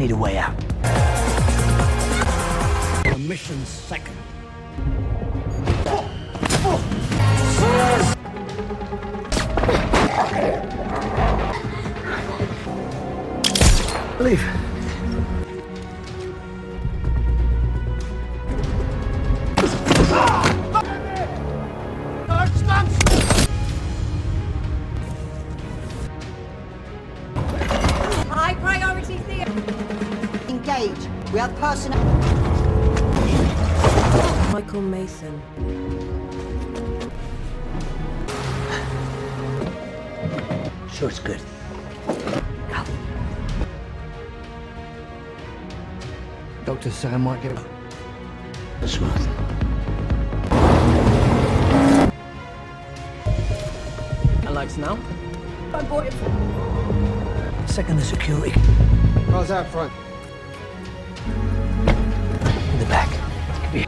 need a way out. The mission's second. Leave. High priority theater. Engage. We have personnel. Michael Mason. Sure, it's good. Now. Doctor said I might get Smooth. Lights now. My boy. Second the security. Cars out front. In the back. Come here.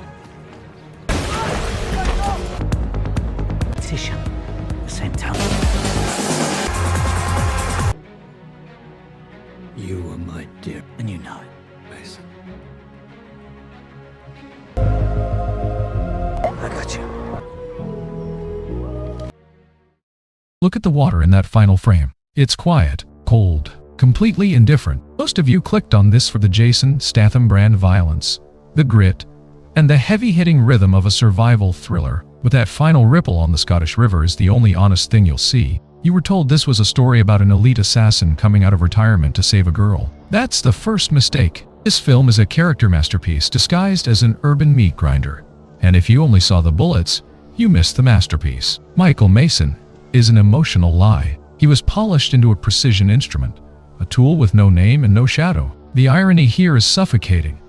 Tisha. The same time. You were my dear And you know it. Mason. I got you. Look at the water in that final frame. It's quiet, cold, completely indifferent. Most of you clicked on this for the Jason Statham brand violence, the grit, and the heavy-hitting rhythm of a survival thriller. But that final ripple on the Scottish River is the only honest thing you'll see. You were told this was a story about an elite assassin coming out of retirement to save a girl. That's the first mistake. This film is a character masterpiece disguised as an urban meat grinder. And if you only saw the bullets, you missed the masterpiece. Michael Mason is an emotional lie. He was polished into a precision instrument, a tool with no name and no shadow. The irony here is suffocating.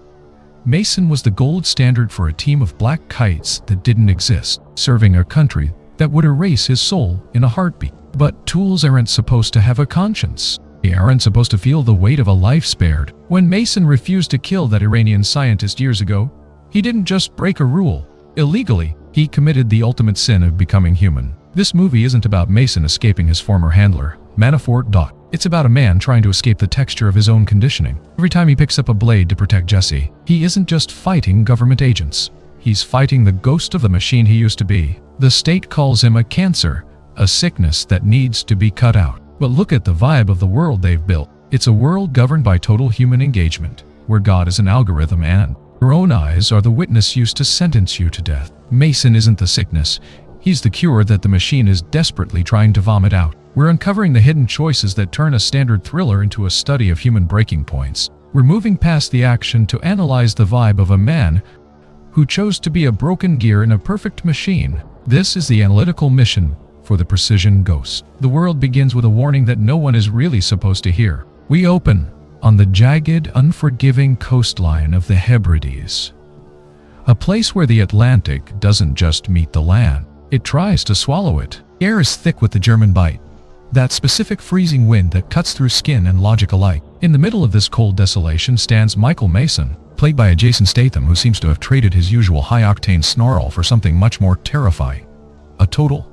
Mason was the gold standard for a team of black kites that didn't exist, serving a country that would erase his soul in a heartbeat. But tools aren't supposed to have a conscience. They aren't supposed to feel the weight of a life spared. When Mason refused to kill that Iranian scientist years ago, he didn't just break a rule. Illegally, he committed the ultimate sin of becoming human. This movie isn't about Mason escaping his former handler, Manafort. It's about a man trying to escape the texture of his own conditioning. Every time he picks up a blade to protect Jesse, he isn't just fighting government agents. He's fighting the ghost of the machine he used to be. The state calls him a cancer, a sickness that needs to be cut out. But look at the vibe of the world they've built. It's a world governed by total human engagement, where God is an algorithm and your own eyes are the witness used to sentence you to death. Mason isn't the sickness. He's the cure that the machine is desperately trying to vomit out. We're uncovering the hidden choices that turn a standard thriller into a study of human breaking points. We're moving past the action to analyze the vibe of a man who chose to be a broken gear in a perfect machine. This is the analytical mission for the precision ghost. The world begins with a warning that no one is really supposed to hear. We open on the jagged, unforgiving coastline of the Hebrides, a place where the Atlantic doesn't just meet the land. It tries to swallow it. The air is thick with the German bite, that specific freezing wind that cuts through skin and logic alike. In the middle of this cold desolation stands Michael Mason, played by a Jason Statham who seems to have traded his usual high-octane snarl for something much more terrifying. A total,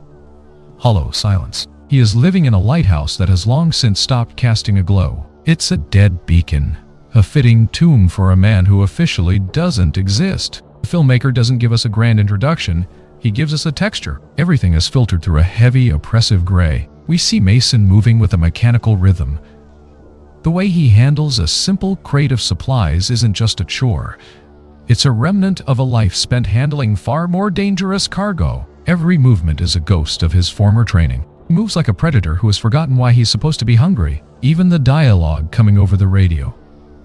hollow silence. He is living in a lighthouse that has long since stopped casting a glow. It's a dead beacon, a fitting tomb for a man who officially doesn't exist. The filmmaker doesn't give us a grand introduction. He gives us a texture. Everything is filtered through a heavy, oppressive gray. We see Mason moving with a mechanical rhythm. The way he handles a simple crate of supplies isn't just a chore. It's a remnant of a life spent handling far more dangerous cargo. Every movement is a ghost of his former training. He moves like a predator who has forgotten why he's supposed to be hungry. Even the dialogue coming over the radio,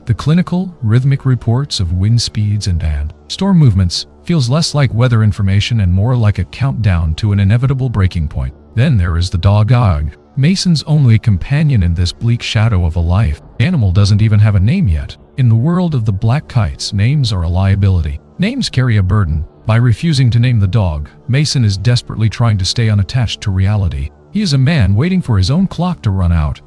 the clinical, rhythmic reports of wind speeds and storm movements, feels less like weather information and more like a countdown to an inevitable breaking point. Then there is the dog Og, Mason's only companion in this bleak shadow of a life. The animal doesn't even have a name yet. In the world of the black kites, names are a liability. Names carry a burden. By refusing to name the dog, Mason is desperately trying to stay unattached to reality. He is a man waiting for his own clock to run out,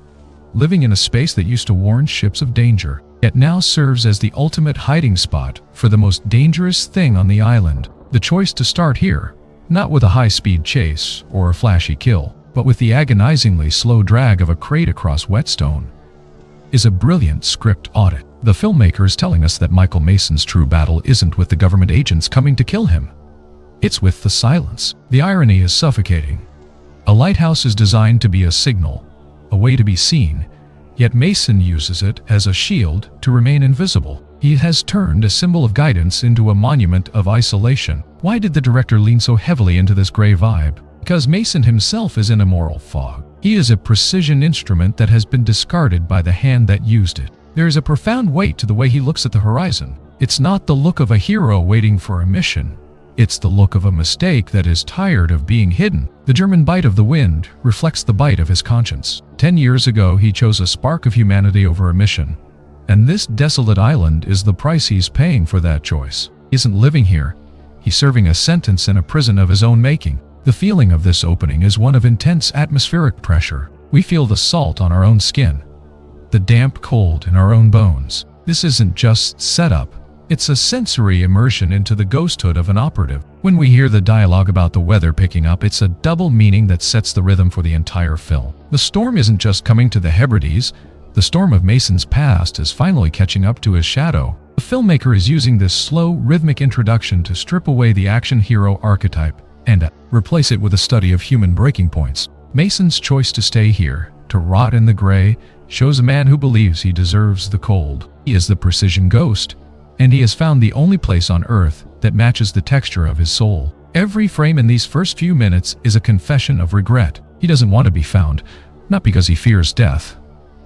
living in a space that used to warn ships of danger, yet now serves as the ultimate hiding spot for the most dangerous thing on the island. The choice to start here, not with a high-speed chase or a flashy kill, but with the agonizingly slow drag of a crate across whetstone, is a brilliant script audit. The filmmaker is telling us that Michael Mason's true battle isn't with the government agents coming to kill him. It's with the silence. The irony is suffocating. A lighthouse is designed to be a signal, a way to be seen, yet Mason uses it as a shield to remain invisible. He has turned a symbol of guidance into a monument of isolation. Why did the director lean so heavily into this gray vibe? Because Mason himself is in a moral fog. He is a precision instrument that has been discarded by the hand that used it. There is a profound weight to the way he looks at the horizon. It's not the look of a hero waiting for a mission. It's the look of a mistake that is tired of being hidden. The German bite of the wind reflects the bite of his conscience. 10 years ago, he chose a spark of humanity over a mission. And this desolate island is the price he's paying for that choice. He isn't living here. He's serving a sentence in a prison of his own making. The feeling of this opening is one of intense atmospheric pressure. We feel the salt on our own skin, the damp cold in our own bones. This isn't just setup. It's a sensory immersion into the ghosthood of an operative. When we hear the dialogue about the weather picking up, it's a double meaning that sets the rhythm for the entire film. The storm isn't just coming to the Hebrides. The storm of Mason's past is finally catching up to his shadow. The filmmaker is using this slow, rhythmic introduction to strip away the action hero archetype and replace it with a study of human breaking points. Mason's choice to stay here, to rot in the gray, shows a man who believes he deserves the cold. He is the precision ghost, and he has found the only place on Earth that matches the texture of his soul. Every frame in these first few minutes is a confession of regret. He doesn't want to be found, not because he fears death,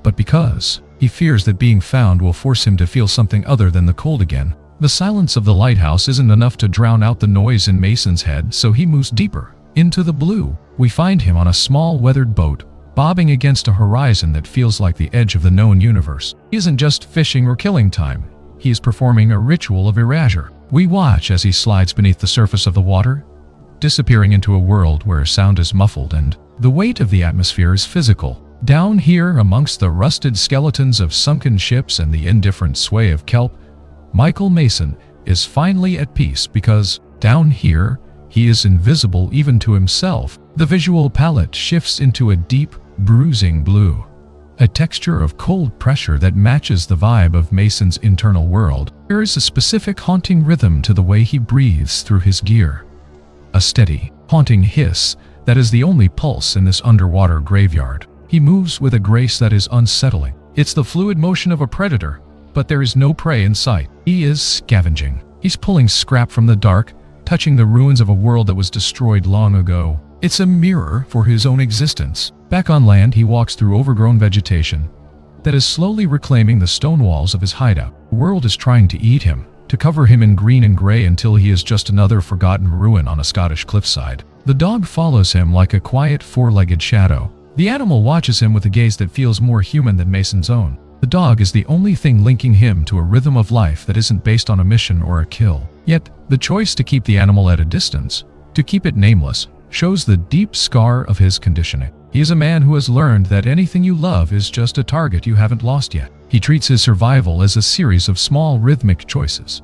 but because he fears that being found will force him to feel something other than the cold again. The silence of the lighthouse isn't enough to drown out the noise in Mason's head, so he moves deeper, into the blue. We find him on a small weathered boat, bobbing against a horizon that feels like the edge of the known universe. He isn't just fishing or killing time. He is performing a ritual of erasure. We watch as he slides beneath the surface of the water, disappearing into a world where sound is muffled and the weight of the atmosphere is physical. Down here, amongst the rusted skeletons of sunken ships and the indifferent sway of kelp, Michael Mason is finally at peace because, down here, he is invisible even to himself. The visual palette shifts into a deep, bruising blue, a texture of cold pressure that matches the vibe of Mason's internal world. There is a specific haunting rhythm to the way he breathes through his gear, a steady, haunting hiss that is the only pulse in this underwater graveyard. He moves with a grace that is unsettling. It's the fluid motion of a predator, but there is no prey in sight. He is scavenging. He's pulling scrap from the dark, touching the ruins of a world that was destroyed long ago. It's a mirror for his own existence. Back on land, he walks through overgrown vegetation that is slowly reclaiming the stone walls of his hideout. The world is trying to eat him, to cover him in green and gray until he is just another forgotten ruin on a Scottish cliffside. The dog follows him like a quiet four-legged shadow. The animal watches him with a gaze that feels more human than Mason's own. The dog is the only thing linking him to a rhythm of life that isn't based on a mission or a kill. Yet, the choice to keep the animal at a distance, to keep it nameless, shows the deep scar of his conditioning. He is a man who has learned that anything you love is just a target you haven't lost yet. He treats his survival as a series of small rhythmic choices.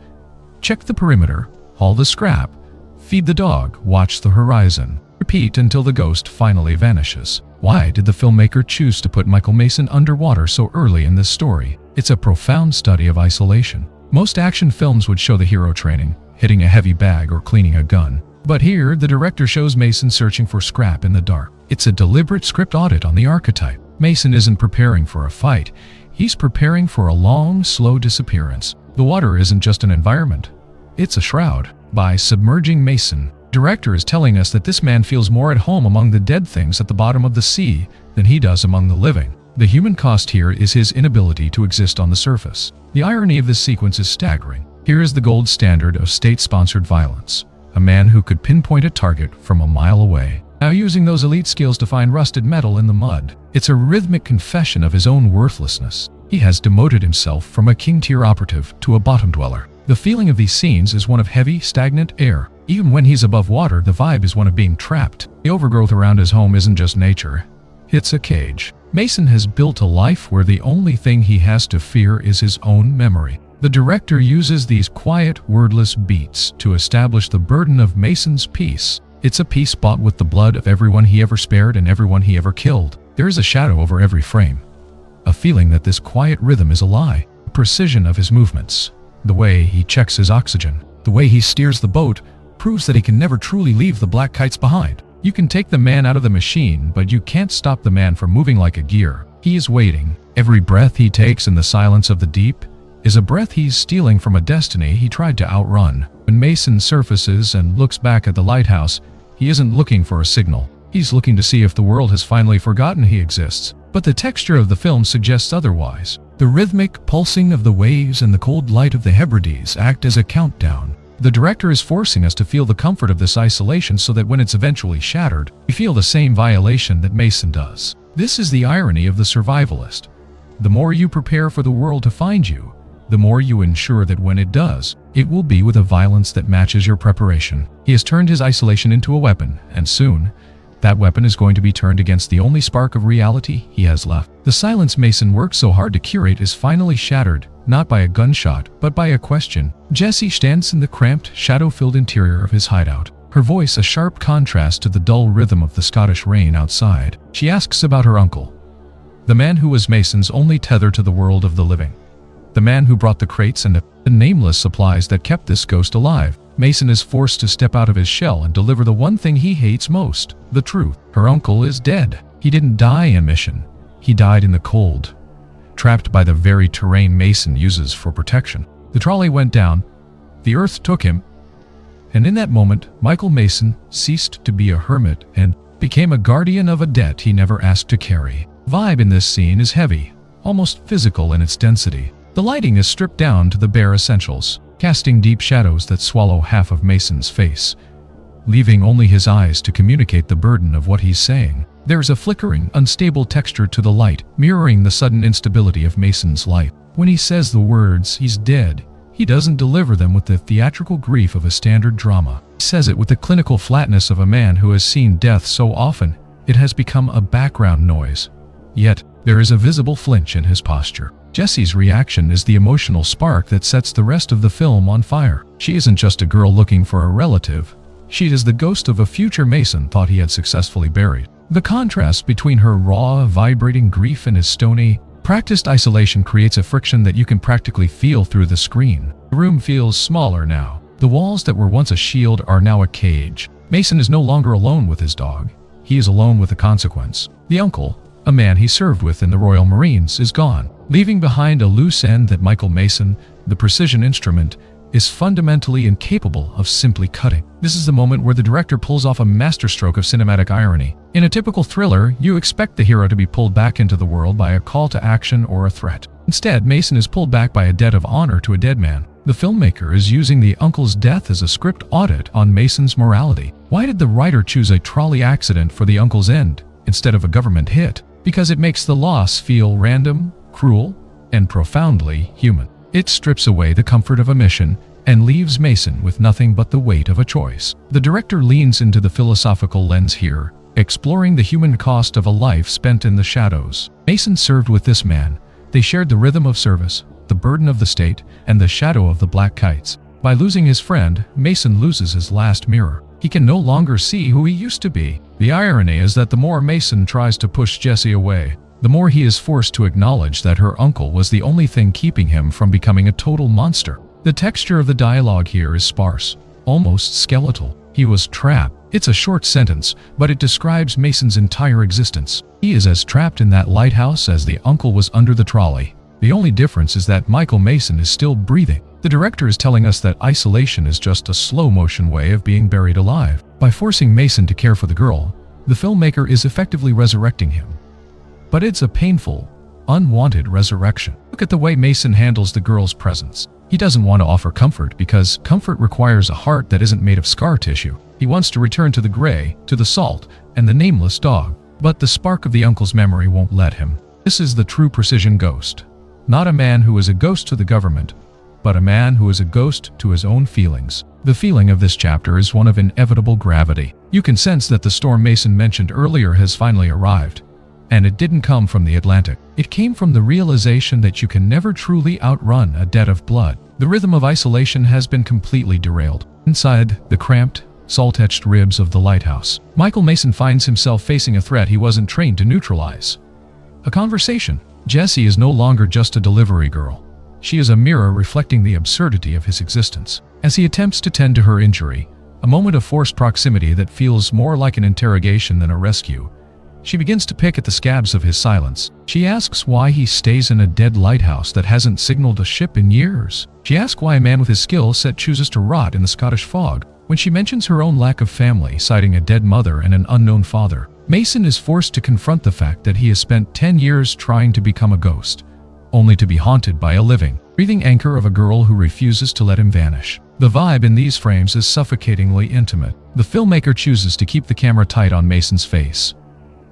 Check the perimeter, haul the scrap, feed the dog, watch the horizon. Repeat until the ghost finally vanishes. Why did the filmmaker choose to put Michael Mason underwater so early in this story? It's a profound study of isolation. Most action films would show the hero training, hitting a heavy bag or cleaning a gun. But here, the director shows Mason searching for scrap in the dark. It's a deliberate script audit on the archetype. Mason isn't preparing for a fight. He's preparing for a long, slow disappearance. The water isn't just an environment. It's a shroud. By submerging Mason, the director is telling us that this man feels more at home among the dead things at the bottom of the sea than he does among the living. The human cost here is his inability to exist on the surface. The irony of this sequence is staggering. Here is the gold standard of state-sponsored violence. A man who could pinpoint a target from a mile away, now using those elite skills to find rusted metal in the mud. It's a rhythmic confession of his own worthlessness. He has demoted himself from a king-tier operative to a bottom dweller. The feeling of these scenes is one of heavy, stagnant air. Even when he's above water, the vibe is one of being trapped. The overgrowth around his home isn't just nature. It's a cage. Mason has built a life where the only thing he has to fear is his own memory. The director uses these quiet, wordless beats to establish the burden of Mason's peace. It's a peace bought with the blood of everyone he ever spared and everyone he ever killed. There is a shadow over every frame, a feeling that this quiet rhythm is a lie, a precision of his movements, the way he checks his oxygen, the way he steers the boat, proves that he can never truly leave the black kites behind. You can take the man out of the machine, but you can't stop the man from moving like a gear. He is waiting. Every breath he takes in the silence of the deep is a breath he's stealing from a destiny he tried to outrun. When Mason surfaces and looks back at the lighthouse, he isn't looking for a signal. He's looking to see if the world has finally forgotten he exists. But the texture of the film suggests otherwise. The rhythmic pulsing of the waves and the cold light of the Hebrides act as a countdown. The director is forcing us to feel the comfort of this isolation so that when it's eventually shattered, we feel the same violation that Mason does. This is the irony of the survivalist. The more you prepare for the world to find you, the more you ensure that when it does, it will be with a violence that matches your preparation. He has turned his isolation into a weapon, and soon, that weapon is going to be turned against the only spark of reality he has left. The silence Mason worked so hard to curate is finally shattered, not by a gunshot, but by a question. Jessie stands in the cramped, shadow-filled interior of his hideout, her voice a sharp contrast to the dull rhythm of the Scottish rain outside. She asks about her uncle, the man who was Mason's only tether to the world of the living, the man who brought the crates and the nameless supplies that kept this ghost alive. Mason is forced to step out of his shell and deliver the one thing he hates most, the truth. Her uncle is dead. He didn't die in mission. He died in the cold, trapped by the very terrain Mason uses for protection. The trolley went down. The earth took him. And in that moment, Michael Mason ceased to be a hermit and became a guardian of a debt he never asked to carry. Vibe in this scene is heavy, almost physical in its density. The lighting is stripped down to the bare essentials, casting deep shadows that swallow half of Mason's face, leaving only his eyes to communicate the burden of what he's saying. There's a flickering, unstable texture to the light, mirroring the sudden instability of Mason's life. When he says the words, "he's dead," he doesn't deliver them with the theatrical grief of a standard drama. He says it with the clinical flatness of a man who has seen death so often, it has become a background noise. Yet, there is a visible flinch in his posture. Jessie's reaction is the emotional spark that sets the rest of the film on fire. She isn't just a girl looking for a relative. She is the ghost of a future Mason thought he had successfully buried. The contrast between her raw, vibrating grief and his stony, practiced isolation creates a friction that you can practically feel through the screen. The room feels smaller now. The walls that were once a shield are now a cage. Mason is no longer alone with his dog. He is alone with the consequence. The uncle, a man he served with in the Royal Marines, is gone, leaving behind a loose end that Michael Mason, the precision instrument, is fundamentally incapable of simply cutting. This is the moment where the director pulls off a masterstroke of cinematic irony. In a typical thriller, you expect the hero to be pulled back into the world by a call to action or a threat. Instead, Mason is pulled back by a debt of honor to a dead man. The filmmaker is using the uncle's death as a script audit on Mason's morality. Why did the writer choose a trolley accident for the uncle's end instead of a government hit? Because it makes the loss feel random, cruel, and profoundly human. It strips away the comfort of a mission and leaves Mason with nothing but the weight of a choice. The director leans into the philosophical lens here, exploring the human cost of a life spent in the shadows. Mason served with this man. They shared the rhythm of service, the burden of the state, and the shadow of the black kites. By losing his friend, Mason loses his last mirror. He can no longer see who he used to be. The irony is that the more Mason tries to push Jessie away, the more he is forced to acknowledge that her uncle was the only thing keeping him from becoming a total monster. The texture of the dialogue here is sparse, almost skeletal. He was trapped. It's a short sentence, but it describes Mason's entire existence. He is as trapped in that lighthouse as the uncle was under the trolley. The only difference is that Michael Mason is still breathing. The director is telling us that isolation is just a slow-motion way of being buried alive. By forcing Mason to care for the girl, the filmmaker is effectively resurrecting him. But it's a painful, unwanted resurrection. Look at the way Mason handles the girl's presence. He doesn't want to offer comfort because comfort requires a heart that isn't made of scar tissue. He wants to return to the gray, to the salt, and the nameless dog. But the spark of the uncle's memory won't let him. This is the true precision ghost. Not a man who is a ghost to the government, but a man who is a ghost to his own feelings. The feeling of this chapter is one of inevitable gravity. You can sense that the storm Mason mentioned earlier has finally arrived. And it didn't come from the Atlantic. It came from the realization that you can never truly outrun a debt of blood. The rhythm of isolation has been completely derailed. Inside the cramped, salt-etched ribs of the lighthouse, Michael Mason finds himself facing a threat he wasn't trained to neutralize. A conversation. Jessie is no longer just a delivery girl. She is a mirror reflecting the absurdity of his existence. As he attempts to tend to her injury, a moment of forced proximity that feels more like an interrogation than a rescue, she begins to pick at the scabs of his silence. She asks why he stays in a dead lighthouse that hasn't signaled a ship in years. She asks why a man with his skill set chooses to rot in the Scottish fog. When she mentions her own lack of family, citing a dead mother and an unknown father, Mason is forced to confront the fact that he has spent 10 years trying to become a ghost, only to be haunted by a living, breathing anchor of a girl who refuses to let him vanish. The vibe in these frames is suffocatingly intimate. The filmmaker chooses to keep the camera tight on Mason's face,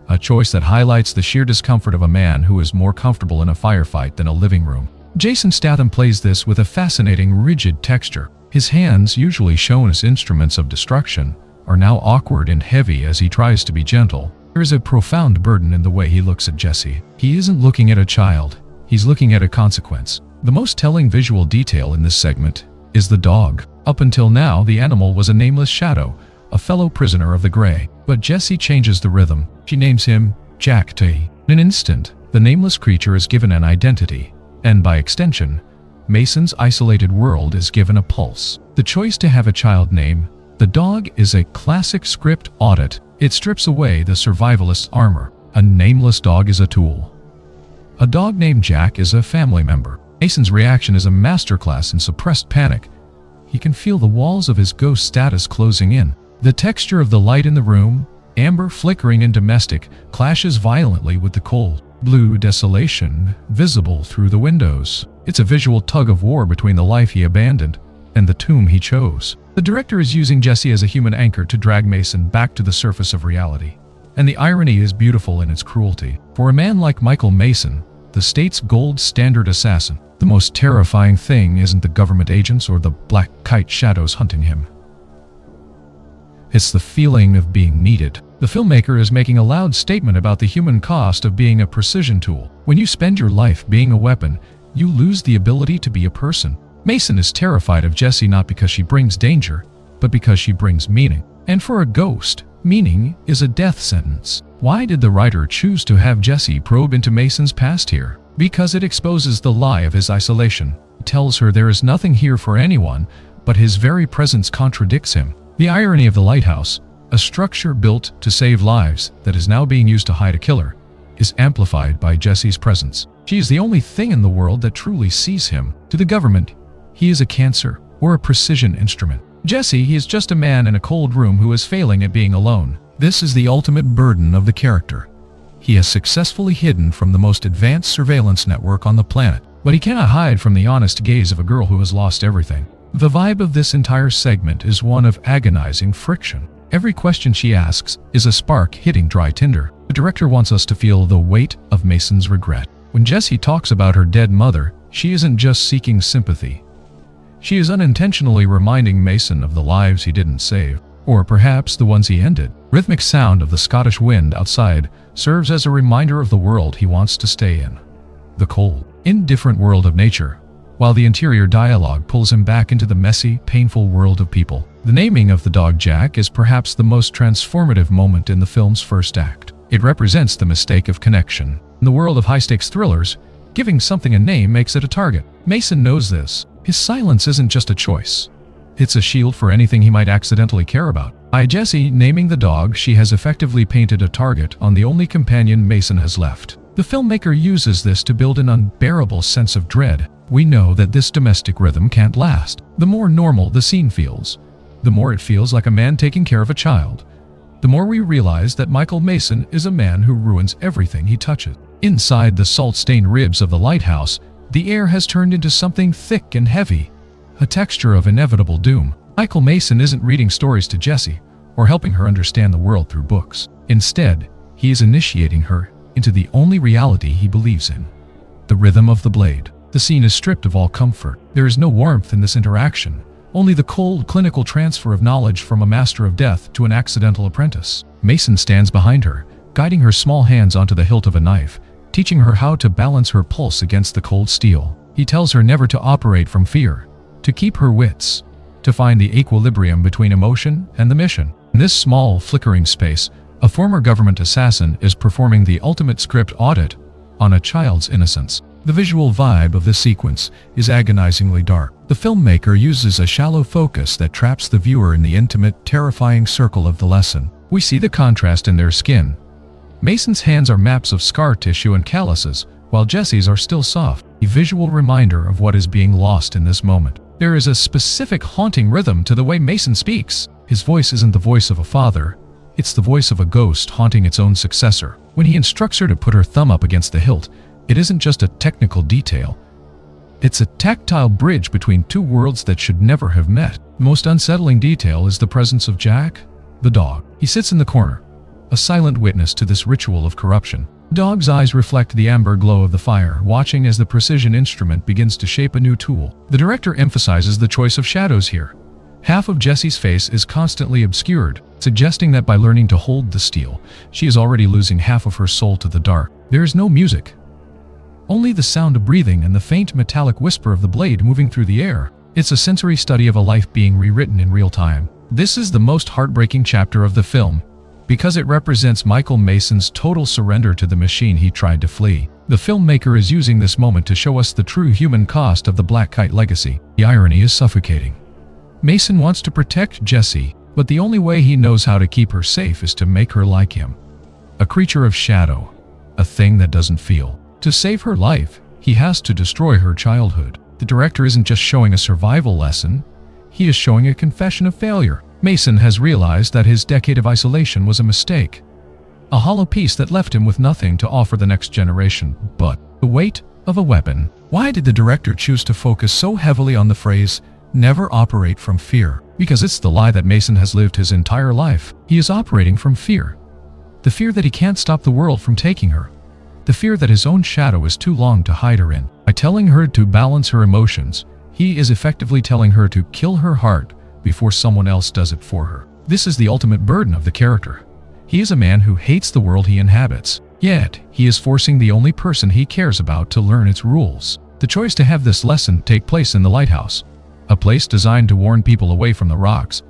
a choice that highlights the sheer discomfort of a man who is more comfortable in a firefight than a living room. Jason Statham plays this with a fascinating, rigid texture. His hands, usually shown as instruments of destruction, are now awkward and heavy as he tries to be gentle. There is a profound burden in the way he looks at Jesse. He isn't looking at a child, he's looking at a consequence. The most telling visual detail in this segment is the dog. Up until now, the animal was a nameless shadow, a fellow prisoner of the Grey. But Jesse changes the rhythm. She names him Jack T. In an instant, the nameless creature is given an identity, and by extension, Mason's isolated world is given a pulse. The choice to have a child name the dog is a classic script audit. It strips away the survivalist's armor. A nameless dog is a tool. A dog named Jack is a family member. Mason's reaction is a masterclass in suppressed panic. He can feel the walls of his ghost status closing in. The texture of the light in the room, amber flickering and domestic, clashes violently with the cold, blue desolation visible through the windows. It's a visual tug-of-war between the life he abandoned and the tomb he chose. The director is using Jesse as a human anchor to drag Mason back to the surface of reality. And the irony is beautiful in its cruelty. For a man like Michael Mason, the state's gold standard assassin, the most terrifying thing isn't the government agents or the black kite shadows hunting him. It's the feeling of being needed. The filmmaker is making a loud statement about the human cost of being a precision tool. When you spend your life being a weapon, you lose the ability to be a person. Mason is terrified of Jesse not because she brings danger, but because she brings meaning. And for a ghost, meaning is a death sentence. Why did the writer choose to have Jesse probe into Mason's past here? Because it exposes the lie of his isolation. It tells her there is nothing here for anyone, but his very presence contradicts him. The irony of the lighthouse, a structure built to save lives that is now being used to hide a killer, is amplified by Jesse's presence. She is the only thing in the world that truly sees him. To the government, he is a cancer or a precision instrument. Jesse, he is just a man in a cold room who is failing at being alone. This is the ultimate burden of the character. He has successfully hidden from the most advanced surveillance network on the planet, but he cannot hide from the honest gaze of a girl who has lost everything. The vibe of this entire segment is one of agonizing friction. Every question she asks is a spark hitting dry tinder. The director wants us to feel the weight of Mason's regret. When Jessie talks about her dead mother, she isn't just seeking sympathy. She is unintentionally reminding Mason of the lives he didn't save, or perhaps the ones he ended. Rhythmic sound of the Scottish wind outside serves as a reminder of the world he wants to stay in. The cold, indifferent world of nature, while the interior dialogue pulls him back into the messy, painful world of people. The naming of the dog Jack is perhaps the most transformative moment in the film's first act. It represents the mistake of connection. In the world of high-stakes thrillers, giving something a name makes it a target. Mason knows this. His silence isn't just a choice. It's a shield for anything he might accidentally care about. By Jessie naming the dog, she has effectively painted a target on the only companion Mason has left. The filmmaker uses this to build an unbearable sense of dread. We know that this domestic rhythm can't last. The more normal the scene feels, the more it feels like a man taking care of a child. The more we realize that Michael Mason is a man who ruins everything he touches. Inside the salt-stained ribs of the lighthouse, the air has turned into something thick and heavy, a texture of inevitable doom. Michael Mason isn't reading stories to Jessie or helping her understand the world through books. Instead, he is initiating her into the only reality he believes in, the rhythm of the blade. The scene is stripped of all comfort. There is no warmth in this interaction, only the cold, clinical transfer of knowledge from a master of death to an accidental apprentice. Mason stands behind her, guiding her small hands onto the hilt of a knife, teaching her how to balance her pulse against the cold steel. He tells her never to operate from fear, to keep her wits, to find the equilibrium between emotion and the mission. In this small, flickering space, a former government assassin is performing the ultimate script audit on a child's innocence. The visual vibe of this sequence is agonizingly dark. The filmmaker uses a shallow focus that traps the viewer in the intimate, terrifying circle of the lesson. We see the contrast in their skin. Mason's hands are maps of scar tissue and calluses, while Jesse's are still soft, a visual reminder of what is being lost in this moment. There is a specific haunting rhythm to the way Mason speaks. His voice isn't the voice of a father, it's the voice of a ghost haunting its own successor. When he instructs her to put her thumb up against the hilt, it isn't just a technical detail. It's a tactile bridge between two worlds that should never have met. The most unsettling detail is the presence of Jack, the dog. He sits in the corner, a silent witness to this ritual of corruption. The dog's eyes reflect the amber glow of the fire, watching as the precision instrument begins to shape a new tool. The director emphasizes the choice of shadows here. Half of Jesse's face is constantly obscured, suggesting that by learning to hold the steel, she is already losing half of her soul to the dark. There is no music, only the sound of breathing and the faint metallic whisper of the blade moving through the air. It's a sensory study of a life being rewritten in real time. This is the most heartbreaking chapter of the film, because it represents Michael Mason's total surrender to the machine he tried to flee. The filmmaker is using this moment to show us the true human cost of the Black Kite legacy. The irony is suffocating. Mason wants to protect Jessie, but the only way he knows how to keep her safe is to make her like him. A creature of shadow, a thing that doesn't feel. To save her life, he has to destroy her childhood. The director isn't just showing a survival lesson, he is showing a confession of failure. Mason has realized that his decade of isolation was a mistake, a hollow piece that left him with nothing to offer the next generation but the weight of a weapon. Why did the director choose to focus so heavily on the phrase, "never operate from fear"? Because it's the lie that Mason has lived his entire life. He is operating from fear. The fear that he can't stop the world from taking her. The fear that his own shadow is too long to hide her in. By telling her to balance her emotions, he is effectively telling her to kill her heart before someone else does it for her. This is the ultimate burden of the character. He is a man who hates the world he inhabits, yet he is forcing the only person he cares about to learn its rules. The choice to have this lesson take place in the lighthouse, a place designed to warn people away from the rocks,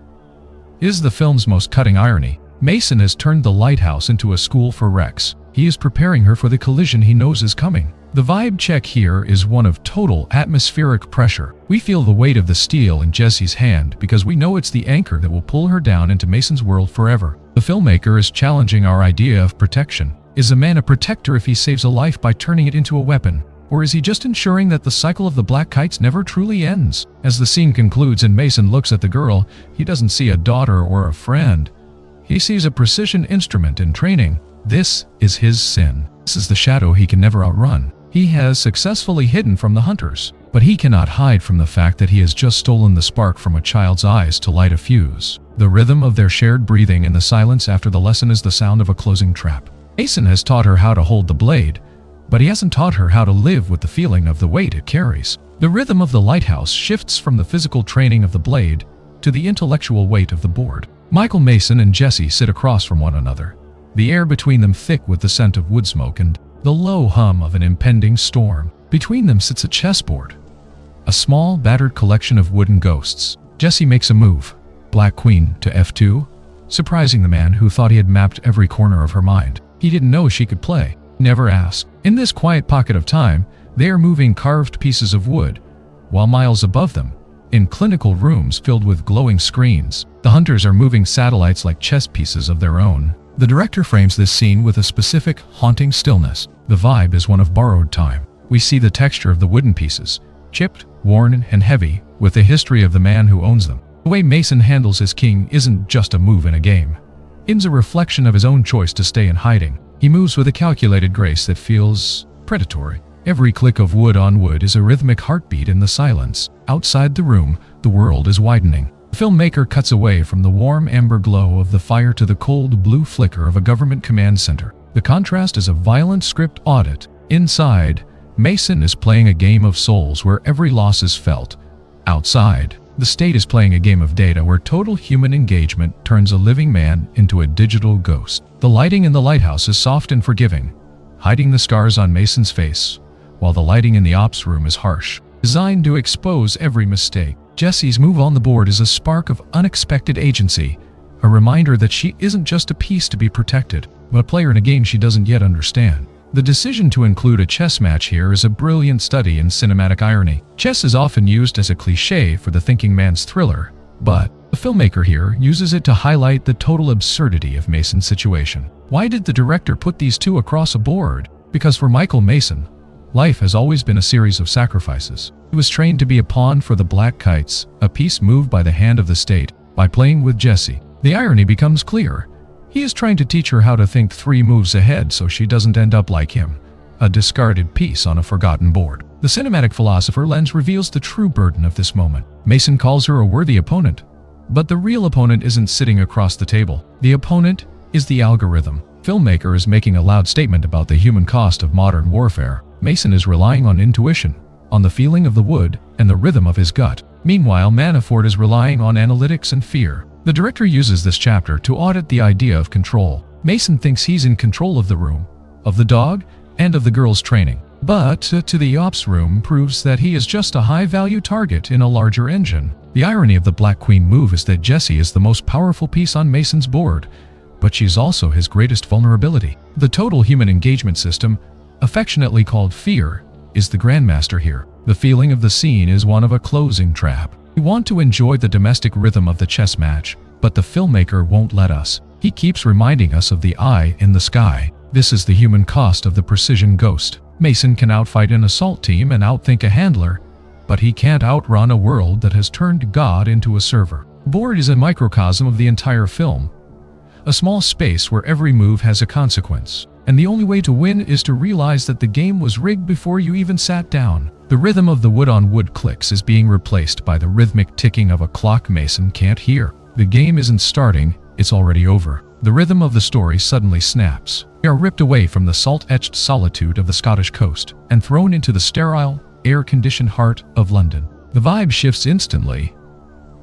is the film's most cutting irony. Mason has turned the lighthouse into a school for wrecks. He is preparing her for the collision he knows is coming. The vibe check here is one of total atmospheric pressure. We feel the weight of the steel in Jesse's hand because we know it's the anchor that will pull her down into Mason's world forever. The filmmaker is challenging our idea of protection. Is a man a protector if he saves a life by turning it into a weapon? Or is he just ensuring that the cycle of the black kites never truly ends? As the scene concludes and Mason looks at the girl, he doesn't see a daughter or a friend. He sees a precision instrument in training. This is his sin. This is the shadow he can never outrun. He has successfully hidden from the hunters, but he cannot hide from the fact that he has just stolen the spark from a child's eyes to light a fuse. The rhythm of their shared breathing in the silence after the lesson is the sound of a closing trap. Mason has taught her how to hold the blade, but he hasn't taught her how to live with the feeling of the weight it carries. The rhythm of the lighthouse shifts from the physical training of the blade to the intellectual weight of the board. Michael Mason and Jesse sit across from one another, the air between them thick with the scent of wood smoke and the low hum of an impending storm. Between them sits a chessboard, a small, battered collection of wooden ghosts. Jesse makes a move, Black Queen to F2, surprising the man who thought he had mapped every corner of her mind. He didn't know she could play, never asked. In this quiet pocket of time, they are moving carved pieces of wood, while miles above them, in clinical rooms filled with glowing screens, the hunters are moving satellites like chess pieces of their own. The director frames this scene with a specific, haunting stillness. The vibe is one of borrowed time. We see the texture of the wooden pieces, chipped, worn, and heavy, with the history of the man who owns them. The way Mason handles his king isn't just a move in a game. It's a reflection of his own choice to stay in hiding. He moves with a calculated grace that feels predatory. Every click of wood on wood is a rhythmic heartbeat in the silence. Outside the room, the world is widening. The filmmaker cuts away from the warm amber glow of the fire to the cold blue flicker of a government command center. The contrast is a violent script audit. Inside, Mason is playing a game of souls where every loss is felt. Outside, the state is playing a game of data where total human engagement turns a living man into a digital ghost. The lighting in the lighthouse is soft and forgiving, hiding the scars on Mason's face, while the lighting in the ops room is harsh, designed to expose every mistake. Jesse's move on the board is a spark of unexpected agency, a reminder that she isn't just a piece to be protected, but a player in a game she doesn't yet understand. The decision to include a chess match here is a brilliant study in cinematic irony. Chess is often used as a cliché for the thinking man's thriller, but the filmmaker here uses it to highlight the total absurdity of Mason's situation. Why did the director put these two across a board? Because for Michael Mason, life has always been a series of sacrifices. He was trained to be a pawn for the Black Kites, a piece moved by the hand of the state. By playing with Jessie, the irony becomes clear. He is trying to teach her how to think 3 moves ahead so she doesn't end up like him, a discarded piece on a forgotten board. The cinematic philosopher lens reveals the true burden of this moment. Mason calls her a worthy opponent, but the real opponent isn't sitting across the table. The opponent is the algorithm. Filmmaker is making a loud statement about the human cost of modern warfare. Mason is relying on intuition, on the feeling of the wood and the rhythm of his gut. Meanwhile, Manafort is relying on analytics and fear. The director uses this chapter to audit the idea of control. Mason thinks he's in control of the room, of the dog, and of the girl's training. But to the ops room proves that he is just a high-value target in a larger engine. The irony of the Black Queen move is that Jessie is the most powerful piece on Mason's board, but she's also his greatest vulnerability. The total human engagement system, affectionately called fear, is the grandmaster here. The feeling of the scene is one of a closing trap. We want to enjoy the domestic rhythm of the chess match, but the filmmaker won't let us. He keeps reminding us of the eye in the sky. This is the human cost of the precision ghost. Mason can outfight an assault team and outthink a handler, but he can't outrun a world that has turned God into a server. Board is a microcosm of the entire film, a small space where every move has a consequence. And the only way to win is to realize that the game was rigged before you even sat down. The rhythm of the wood-on-wood clicks is being replaced by the rhythmic ticking of a clock Mason can't hear. The game isn't starting, it's already over. The rhythm of the story suddenly snaps. We are ripped away from the salt-etched solitude of the Scottish coast and thrown into the sterile, air-conditioned heart of London. The vibe shifts instantly.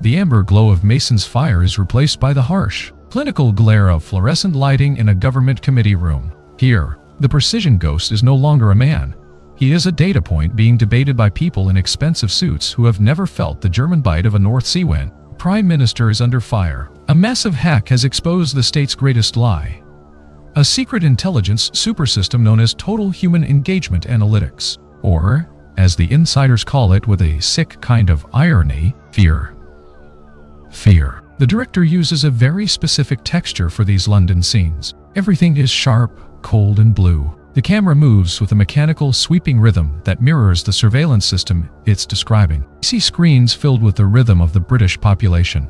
The amber glow of Mason's fire is replaced by the harsh, clinical glare of fluorescent lighting in a government committee room. Here, the precision ghost is no longer a man. He is a data point being debated by people in expensive suits who have never felt the German bite of a North Sea wind. Prime Minister is under fire. A massive hack has exposed the state's greatest lie. A secret intelligence supersystem known as Total Human Engagement Analytics, or, as the insiders call it with a sick kind of irony, fear. Fear. The director uses a very specific texture for these London scenes. Everything is sharp, cold, and blue. The camera moves with a mechanical, sweeping rhythm that mirrors the surveillance system it's describing. You see screens filled with the rhythm of the British population,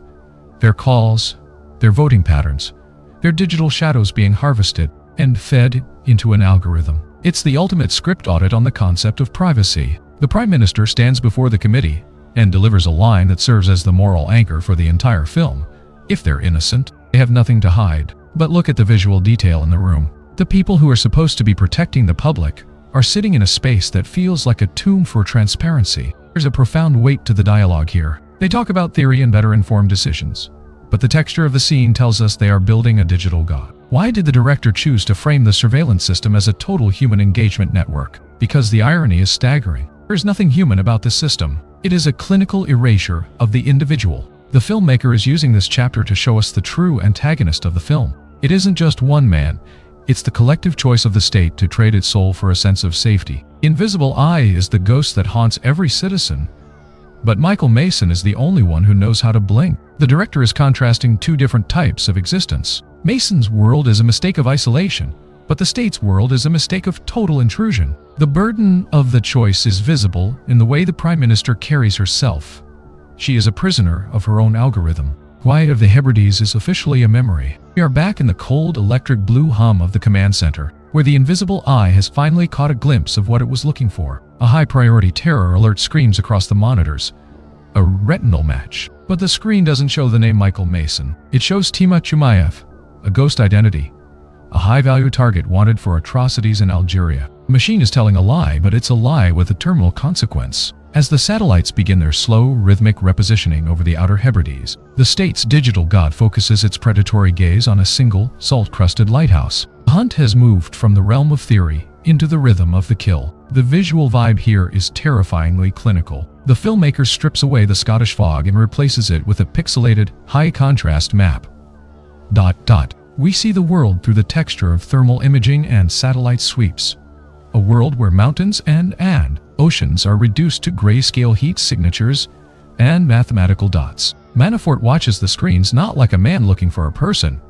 their calls, their voting patterns, their digital shadows being harvested and fed into an algorithm. It's the ultimate script audit on the concept of privacy. The Prime Minister stands before the committee and delivers a line that serves as the moral anchor for the entire film. If they're innocent, they have nothing to hide. But look at the visual detail in the room. The people who are supposed to be protecting the public are sitting in a space that feels like a tomb for transparency. There's a profound weight to the dialogue here. They talk about theory and better informed decisions, but the texture of the scene tells us they are building a digital god. Why did the director choose to frame the surveillance system as a total human engagement network? Because the irony is staggering. There's nothing human about this system. It is a clinical erasure of the individual. The filmmaker is using this chapter to show us the true antagonist of the film. It isn't just one man. It's the collective choice of the state to trade its soul for a sense of safety. Invisible Eye is the ghost that haunts every citizen, but Michael Mason is the only one who knows how to blink. The director is contrasting two different types of existence. Mason's world is a mistake of isolation, but the state's world is a mistake of total intrusion. The burden of the choice is visible in the way the Prime Minister carries herself. She is a prisoner of her own algorithm. Quiet of the Hebrides is officially a memory. We are back in the cold electric blue hum of the command center, where the invisible eye has finally caught a glimpse of what it was looking for. A high-priority terror alert screams across the monitors. A retinal match. But the screen doesn't show the name Michael Mason. It shows Tima Chumayev, a ghost identity, a high-value target wanted for atrocities in Algeria. The machine is telling a lie, but it's a lie with a terminal consequence. As the satellites begin their slow, rhythmic repositioning over the outer Hebrides, the state's digital god focuses its predatory gaze on a single, salt-crusted lighthouse. The hunt has moved from the realm of theory into the rhythm of the kill. The visual vibe here is terrifyingly clinical. The filmmaker strips away the Scottish fog and replaces it with a pixelated, high-contrast map. We see the world through the texture of thermal imaging and satellite sweeps. a world where mountains and oceans are reduced to grayscale heat signatures and mathematical dots. Manafort watches the screens not like a man looking for a person,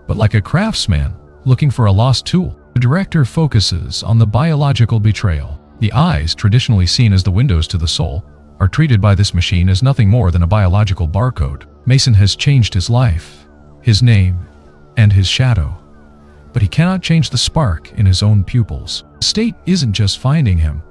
but like a craftsman looking for a lost tool. The director focuses on the biological betrayal. The eyes, traditionally seen as the windows to the soul, are treated by this machine as nothing more than a biological barcode. Mason has changed his life, his name, and his shadow, but he cannot change the spark in his own pupils. The state isn't just finding him.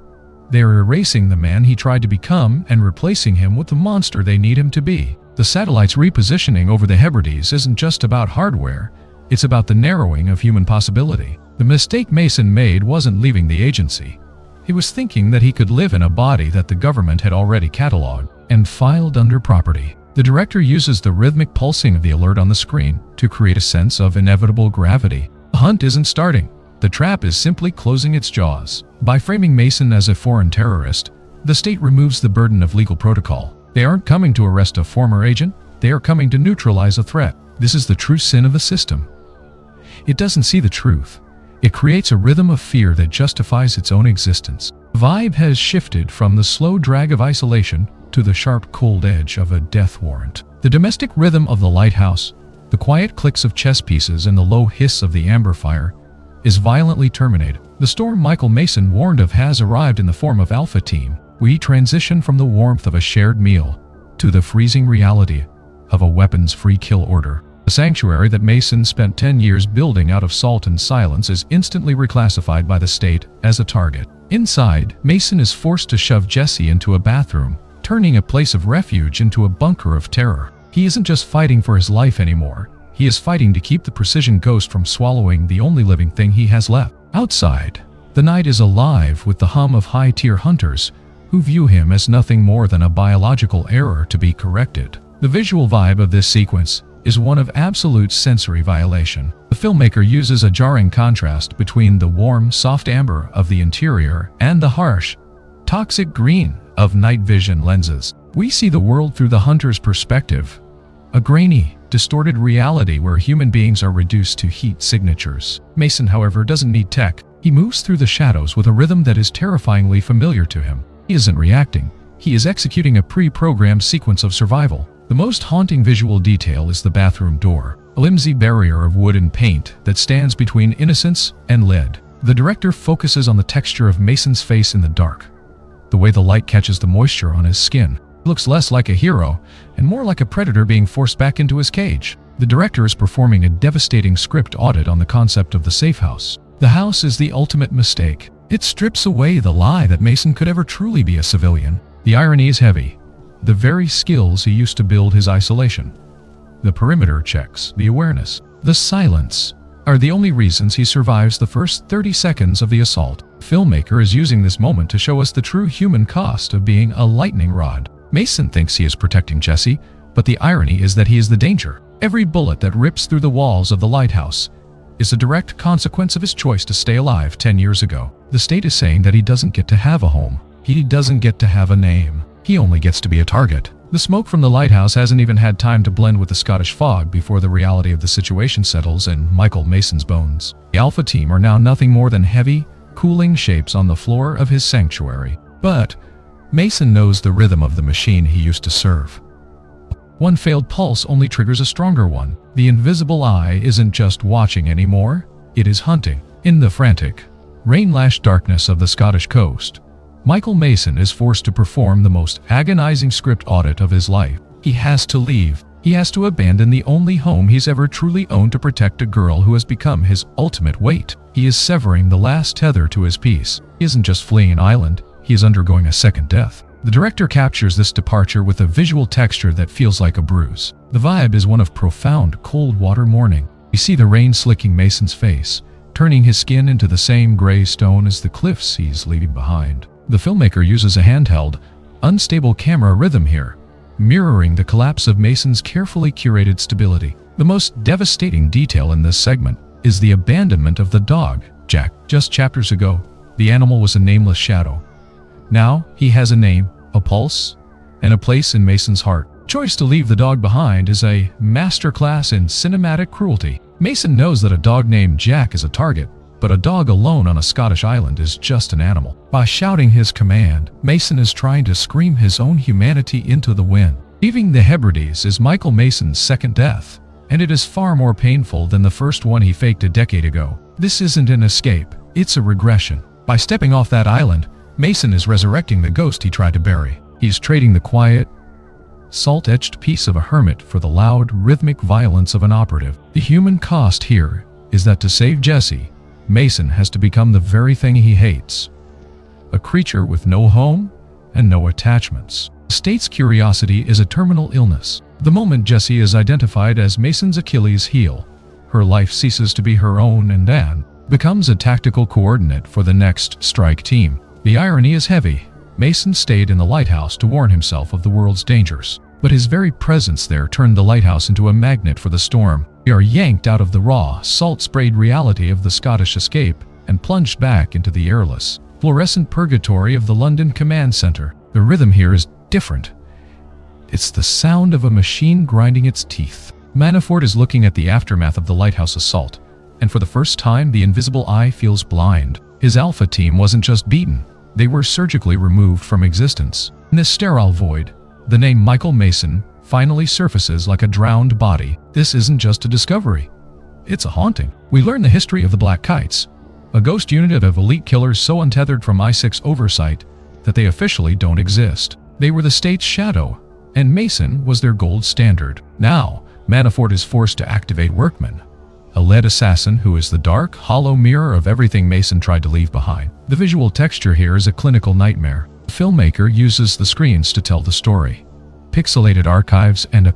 They are erasing the man he tried to become and replacing him with the monster they need him to be. The satellite's repositioning over the Hebrides isn't just about hardware, it's about the narrowing of human possibility. The mistake Mason made wasn't leaving the agency. He was thinking that he could live in a body that the government had already cataloged and filed under property. The director uses the rhythmic pulsing of the alert on the screen to create a sense of inevitable gravity. The hunt isn't starting. The trap is simply closing its jaws. By framing Mason as a foreign terrorist, the state removes the burden of legal protocol. They aren't coming to arrest a former agent, they are coming to neutralize a threat. This is the true sin of the system. It doesn't see the truth. It creates a rhythm of fear that justifies its own existence. The vibe has shifted from the slow drag of isolation to the sharp, cold edge of a death warrant. The domestic rhythm of the lighthouse, the quiet clicks of chess pieces and the low hiss of the amber fire, is violently terminated. The storm Michael Mason warned of has arrived in the form of Alpha Team. We transition from the warmth of a shared meal to the freezing reality of a weapons-free kill order. The sanctuary that Mason spent 10 years building out of salt and silence is instantly reclassified by the state as a target. Inside, Mason is forced to shove Jesse into a bathroom, turning a place of refuge into a bunker of terror. He isn't just fighting for his life anymore. He is fighting to keep the precision ghost from swallowing the only living thing he has left. Outside, the night is alive with the hum of high-tier hunters who view him as nothing more than a biological error to be corrected. The visual vibe of this sequence is one of absolute sensory violation. The filmmaker uses a jarring contrast between the warm, soft amber of the interior and the harsh, toxic green of night vision lenses. We see the world through the hunter's perspective, a grainy, distorted reality where human beings are reduced to heat signatures. Mason, however, doesn't need tech. He moves through the shadows with a rhythm that is terrifyingly familiar to him. He isn't reacting. He is executing a pre-programmed sequence of survival. The most haunting visual detail is the bathroom door, a flimsy barrier of wood and paint that stands between innocence and lead. The director focuses on the texture of Mason's face in the dark, the way the light catches the moisture on his skin. He looks less like a hero and more like a predator being forced back into his cage. The director is performing a devastating script audit on the concept of the safe house. The house is the ultimate mistake. It strips away the lie that Mason could ever truly be a civilian. The irony is heavy. The very skills he used to build his isolation, the perimeter checks, the awareness, the silence, are the only reasons he survives the first 30 seconds of the assault. The filmmaker is using this moment to show us the true human cost of being a lightning rod. Mason thinks he is protecting Jesse, but the irony is that he is the danger. Every bullet that rips through the walls of the lighthouse is a direct consequence of his choice to stay alive 10 years ago. The state is saying that he doesn't get to have a home. He doesn't get to have a name. He only gets to be a target. The smoke from the lighthouse hasn't even had time to blend with the Scottish fog before the reality of the situation settles in Michael Mason's bones. The Alpha Team are now nothing more than heavy, cooling shapes on the floor of his sanctuary. But Mason knows the rhythm of the machine he used to serve. One failed pulse only triggers a stronger one. The invisible eye isn't just watching anymore, it is hunting. In the frantic, rain-lashed darkness of the Scottish coast, Michael Mason is forced to perform the most agonizing script audit of his life. He has to leave. He has to abandon the only home he's ever truly owned to protect a girl who has become his ultimate weight. He is severing the last tether to his peace. He isn't just fleeing an island, he is undergoing a second death. The director captures this departure with a visual texture that feels like a bruise. The vibe is one of profound, cold water mourning. We see the rain slicking Mason's face, turning his skin into the same gray stone as the cliffs he's leaving behind. The filmmaker uses a handheld, unstable camera rhythm here, mirroring the collapse of Mason's carefully curated stability. The most devastating detail in this segment is the abandonment of the dog, Jack. Just chapters ago, the animal was a nameless shadow. Now, he has a name, a pulse, and a place in Mason's heart. The choice to leave the dog behind is a masterclass in cinematic cruelty. Mason knows that a dog named Jack is a target, but a dog alone on a Scottish island is just an animal. By shouting his command, Mason is trying to scream his own humanity into the wind. Leaving the Hebrides is Michael Mason's second death, and it is far more painful than the first one he faked a decade ago. This isn't an escape, it's a regression. By stepping off that island, Mason is resurrecting the ghost he tried to bury. He's trading the quiet, salt-etched peace of a hermit for the loud, rhythmic violence of an operative. The human cost here is that to save Jesse, Mason has to become the very thing he hates. A creature with no home and no attachments. The state's curiosity is a terminal illness. The moment Jesse is identified as Mason's Achilles heel, her life ceases to be her own and Dan becomes a tactical coordinate for the next strike team. The irony is heavy. Mason stayed in the lighthouse to warn himself of the world's dangers, but his very presence there turned the lighthouse into a magnet for the storm. We are yanked out of the raw, salt-sprayed reality of the Scottish escape and plunged back into the airless, fluorescent purgatory of the London command center. The rhythm here is different. It's the sound of a machine grinding its teeth. Manafort is looking at the aftermath of the lighthouse assault, and for the first time the invisible eye feels blind. His Alpha team wasn't just beaten, they were surgically removed from existence. In this sterile void, the name Michael Mason finally surfaces like a drowned body. This isn't just a discovery, it's a haunting. We learn the history of the Black Kites, a ghost unit of elite killers so untethered from I-6 oversight that they officially don't exist. They were the state's shadow, and Mason was their gold standard. Now, Manafort is forced to activate Workman, a lead assassin who is the dark, hollow mirror of everything Mason tried to leave behind. The visual texture here is a clinical nightmare. The filmmaker uses the screens to tell the story. Pixelated archives and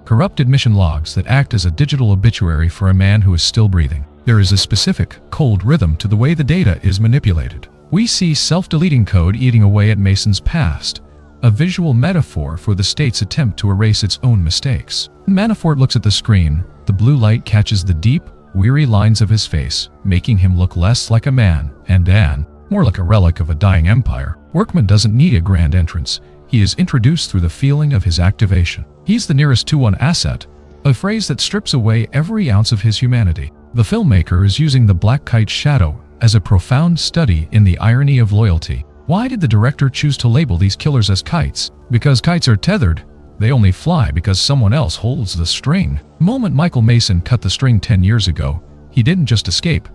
corrupted mission logs that act as a digital obituary for a man who is still breathing. There is a specific, cold rhythm to the way the data is manipulated. We see self-deleting code eating away at Mason's past, a visual metaphor for the state's attempt to erase its own mistakes. When Manafort looks at the screen, the blue light catches the deep, weary lines of his face, making him look less like a man, and Dan, more like a relic of a dying empire. Workman doesn't need a grand entrance. He is introduced through the feeling of his activation. He's the nearest 2-1 asset, a phrase that strips away every ounce of his humanity. The filmmaker is using the Black Kite's shadow as a profound study in the irony of loyalty. Why did the director choose to label these killers as kites? Because kites are tethered. They only fly because someone else holds the string. The moment Michael Mason cut the string 10 years ago, he didn't just escape.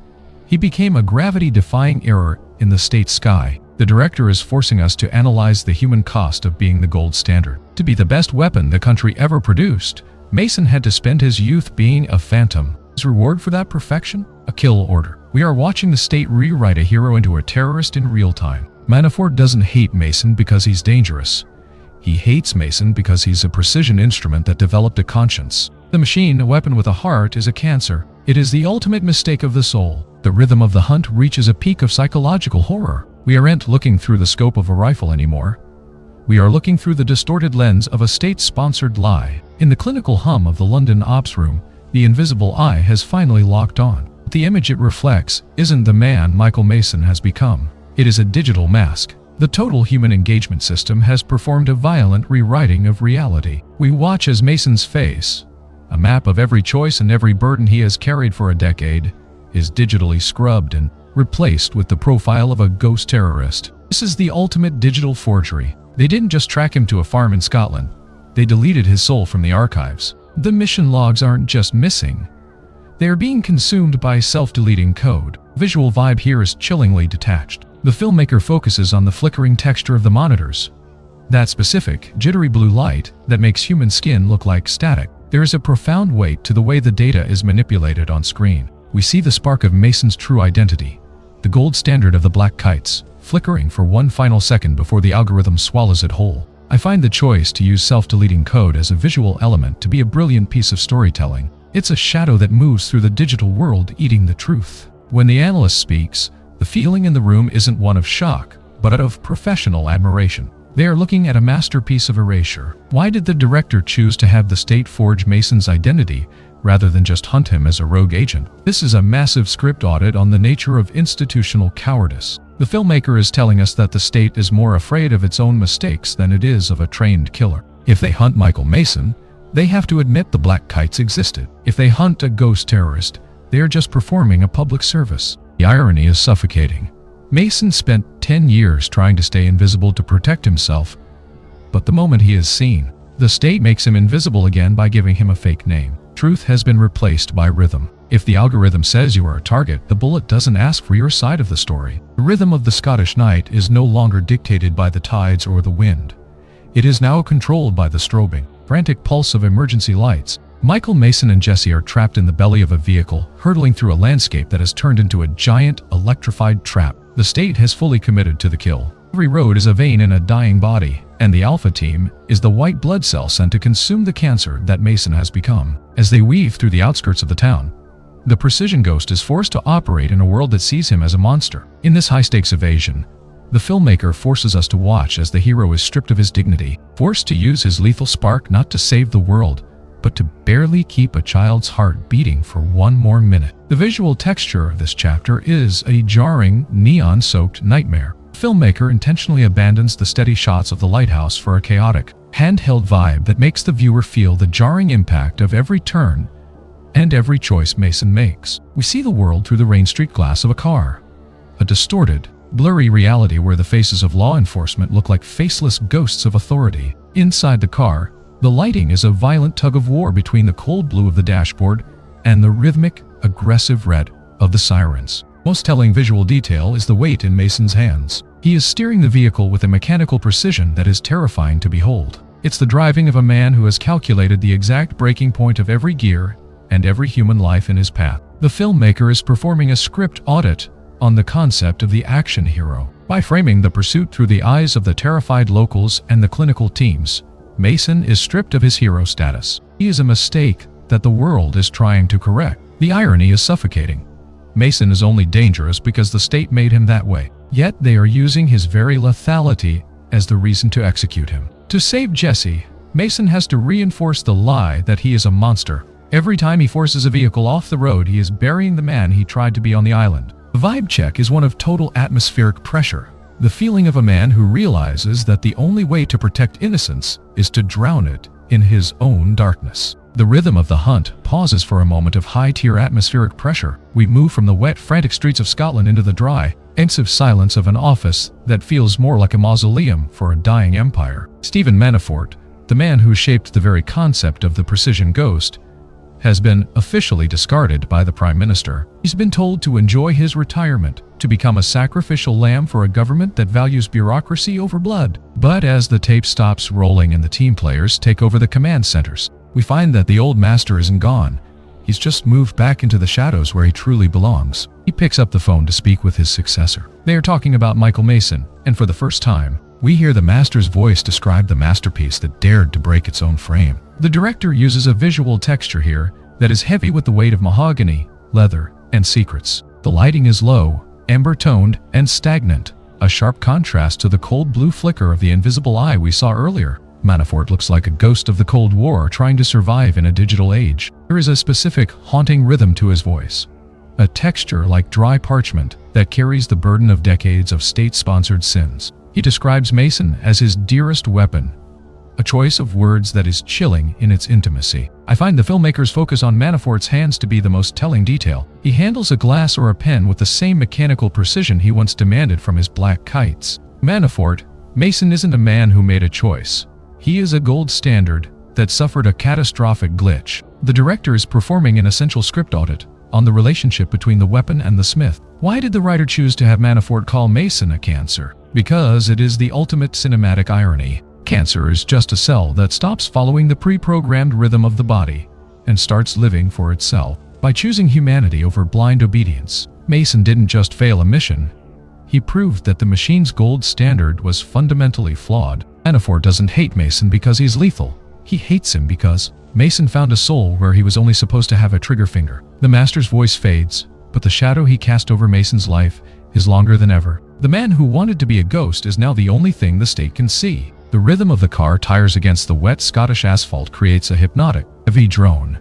He became a gravity-defying error in the state sky. The director is forcing us to analyze the human cost of being the gold standard. To be the best weapon the country ever produced, Mason had to spend his youth being a phantom. His reward for that perfection? A kill order. We are watching the state rewrite a hero into a terrorist in real time. Manafort doesn't hate Mason because he's dangerous. He hates Mason because he's a precision instrument that developed a conscience. The machine, a weapon with a heart, is a cancer. It is the ultimate mistake of the soul. The rhythm of the hunt reaches a peak of psychological horror. We aren't looking through the scope of a rifle anymore. We are looking through the distorted lens of a state-sponsored lie. In the clinical hum of the London ops room, the invisible eye has finally locked on. But the image it reflects isn't the man Michael Mason has become. It is a digital mask. The total human engagement system has performed a violent rewriting of reality. We watch as Mason's face, a map of every choice and every burden he has carried for a decade, is digitally scrubbed and replaced with the profile of a ghost terrorist. This is the ultimate digital forgery. They didn't just track him to a farm in Scotland. They deleted his soul from the archives. The mission logs aren't just missing. They are being consumed by self-deleting code. Visual vibe here is chillingly detached. The filmmaker focuses on the flickering texture of the monitors. That specific, jittery blue light that makes human skin look like static. There is a profound weight to the way the data is manipulated on screen. We see the spark of Mason's true identity, the gold standard of the Black Kites, flickering for one final second before the algorithm swallows it whole. I find the choice to use self-deleting code as a visual element to be a brilliant piece of storytelling. It's a shadow that moves through the digital world eating the truth. When the analyst speaks, the feeling in the room isn't one of shock, but of professional admiration. They are looking at a masterpiece of erasure. Why did the director choose to have the state forge Mason's identity rather than just hunt him as a rogue agent? This is a massive script audit on the nature of institutional cowardice. The filmmaker is telling us that the state is more afraid of its own mistakes than it is of a trained killer. If they hunt Michael Mason, they have to admit the Black Kites existed. If they hunt a ghost terrorist, they are just performing a public service. The irony is suffocating. Mason spent 10 years trying to stay invisible to protect himself, but the moment he is seen, the state makes him invisible again by giving him a fake name. Truth has been replaced by rhythm. If the algorithm says you are a target, the bullet doesn't ask for your side of the story. The rhythm of the Scottish night is no longer dictated by the tides or the wind. It is now controlled by the strobing, frantic pulse of emergency lights. Michael, Mason, and Jesse are trapped in the belly of a vehicle, hurtling through a landscape that has turned into a giant, electrified trap. The state has fully committed to the kill. Every road is a vein in a dying body, and the Alpha Team is the white blood cell sent to consume the cancer that Mason has become. As they weave through the outskirts of the town, the Precision Ghost is forced to operate in a world that sees him as a monster. In this high-stakes evasion, the filmmaker forces us to watch as the hero is stripped of his dignity, forced to use his lethal spark not to save the world, but to barely keep a child's heart beating for one more minute. The visual texture of this chapter is a jarring, neon-soaked nightmare. The filmmaker intentionally abandons the steady shots of the lighthouse for a chaotic, handheld vibe that makes the viewer feel the jarring impact of every turn and every choice Mason makes. We see the world through the rain streak glass of a car, a distorted, blurry reality where the faces of law enforcement look like faceless ghosts of authority. Inside the car, the lighting is a violent tug-of-war between the cold blue of the dashboard and the rhythmic, aggressive red of the sirens. Most telling visual detail is the weight in Mason's hands. He is steering the vehicle with a mechanical precision that is terrifying to behold. It's the driving of a man who has calculated the exact breaking point of every gear and every human life in his path. The filmmaker is performing a script audit on the concept of the action hero. By framing the pursuit through the eyes of the terrified locals and the clinical teams, Mason is stripped of his hero status. He is a mistake that the world is trying to correct. The irony is suffocating. Mason is only dangerous because the state made him that way. Yet they are using his very lethality as the reason to execute him. To save Jesse, Mason has to reinforce the lie that he is a monster. Every time he forces a vehicle off the road, he is burying the man he tried to be on the island. The vibe check is one of total atmospheric pressure. The feeling of a man who realizes that the only way to protect innocence is to drown it in his own darkness. The rhythm of the hunt pauses for a moment of high-tier atmospheric pressure. We move from the wet, frantic streets of Scotland into the dry, pensive silence of an office that feels more like a mausoleum for a dying empire. Stephen Manafort, the man who shaped the very concept of the Precision Ghost, has been officially discarded by the Prime Minister. He's been told to enjoy his retirement, to become a sacrificial lamb for a government that values bureaucracy over blood. But as the tape stops rolling and the team players take over the command centers, we find that the old master isn't gone. He's just moved back into the shadows where he truly belongs. He picks up the phone to speak with his successor. They are talking about Michael Mason, and for the first time, we hear the master's voice describe the masterpiece that dared to break its own frame. The director uses a visual texture here that is heavy with the weight of mahogany, leather, and secrets. The lighting is low, amber-toned, and stagnant, a sharp contrast to the cold blue flicker of the invisible eye we saw earlier. Manafort looks like a ghost of the Cold War trying to survive in a digital age. There is a specific, haunting rhythm to his voice, a texture like dry parchment that carries the burden of decades of state-sponsored sins. He describes Mason as his dearest weapon, a choice of words that is chilling in its intimacy. I find the filmmaker's focus on Manafort's hands to be the most telling detail. He handles a glass or a pen with the same mechanical precision he once demanded from his black kites. Manafort, Mason isn't a man who made a choice. He is a gold standard that suffered a catastrophic glitch. The director is performing an essential script audit on the relationship between the weapon and the smith. Why did the writer choose to have Manafort call Mason a cancer? Because it is the ultimate cinematic irony. Cancer is just a cell that stops following the pre-programmed rhythm of the body and starts living for itself. By choosing humanity over blind obedience, Mason didn't just fail a mission. He proved that the machine's gold standard was fundamentally flawed. Manafort doesn't hate Mason because he's lethal. He hates him because Mason found a soul where he was only supposed to have a trigger finger. The master's voice fades, but the shadow he cast over Mason's life is longer than ever. The man who wanted to be a ghost is now the only thing the state can see. The rhythm of the car tires against the wet Scottish asphalt creates a hypnotic, heavy drone,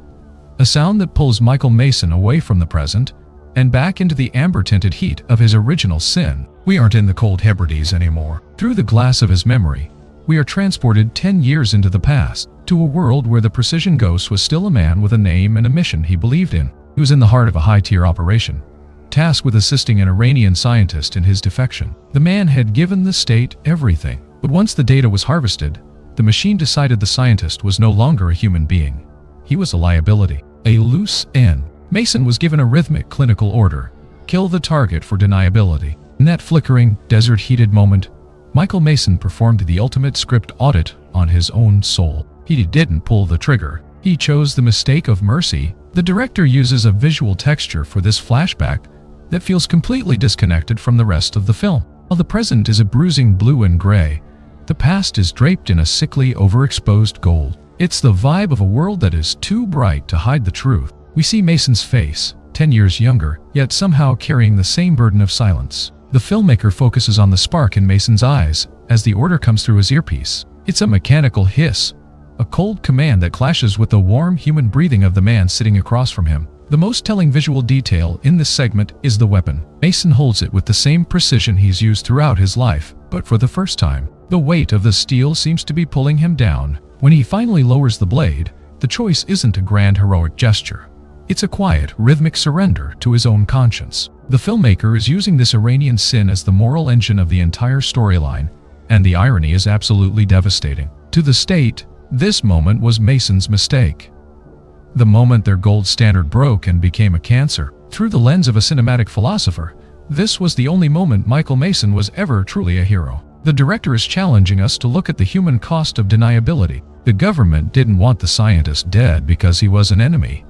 a sound that pulls Michael Mason away from the present and back into the amber-tinted heat of his original sin. We aren't in the cold Hebrides anymore. Through the glass of his memory, we are transported 10 years into the past, to a world where the Precision Ghost was still a man with a name and a mission he believed in. He was in the heart of a high-tier operation, tasked with assisting an Iranian scientist in his defection. The man had given the state everything, but once the data was harvested, the machine decided the scientist was no longer a human being. He was a liability, a loose end. Mason was given a rhythmic clinical order: kill the target for deniability. In that flickering, desert-heated moment, Michael Mason performed the ultimate script audit on his own soul. He didn't pull the trigger. He chose the mistake of mercy. The director uses a visual texture for this flashback that feels completely disconnected from the rest of the film. While the present is a bruising blue and gray, the past is draped in a sickly, overexposed gold. It's the vibe of a world that is too bright to hide the truth. We see Mason's face, 10 years younger, yet somehow carrying the same burden of silence. The filmmaker focuses on the spark in Mason's eyes as the order comes through his earpiece. It's a mechanical hiss, a cold command that clashes with the warm human breathing of the man sitting across from him. The most telling visual detail in this segment is the weapon. Mason holds it with the same precision he's used throughout his life, but for the first time, the weight of the steel seems to be pulling him down. When he finally lowers the blade, the choice isn't a grand heroic gesture. It's a quiet, rhythmic surrender to his own conscience. The filmmaker is using this Iranian sin as the moral engine of the entire storyline, and the irony is absolutely devastating. To the state, this moment was Mason's mistake. The moment their gold standard broke and became a cancer. Through the lens of a cinematic philosopher, this was the only moment Michael Mason was ever truly a hero. The director is challenging us to look at the human cost of deniability. The government didn't want the scientist dead because he was an enemy.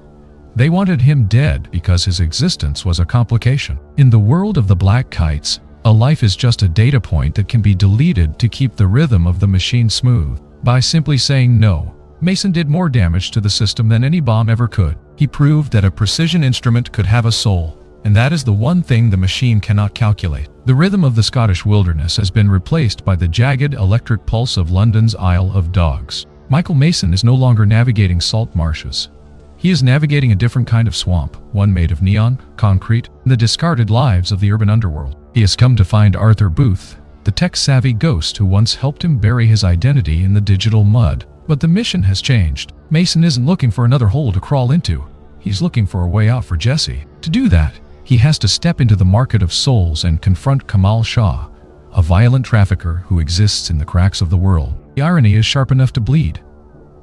They wanted him dead because his existence was a complication. In the world of the black kites, a life is just a data point that can be deleted to keep the rhythm of the machine smooth. By simply saying no, Mason did more damage to the system than any bomb ever could. He proved that a precision instrument could have a soul, and that is the one thing the machine cannot calculate. The rhythm of the Scottish wilderness has been replaced by the jagged electric pulse of London's Isle of Dogs. Michael Mason is no longer navigating salt marshes. He is navigating a different kind of swamp, one made of neon, concrete, and the discarded lives of the urban underworld. He has come to find Arthur Booth, the tech-savvy ghost who once helped him bury his identity in the digital mud. But the mission has changed. Mason isn't looking for another hole to crawl into. He's looking for a way out for Jesse. To do that, he has to step into the market of souls and confront Kamal Shah, a violent trafficker who exists in the cracks of the world. The irony is sharp enough to bleed.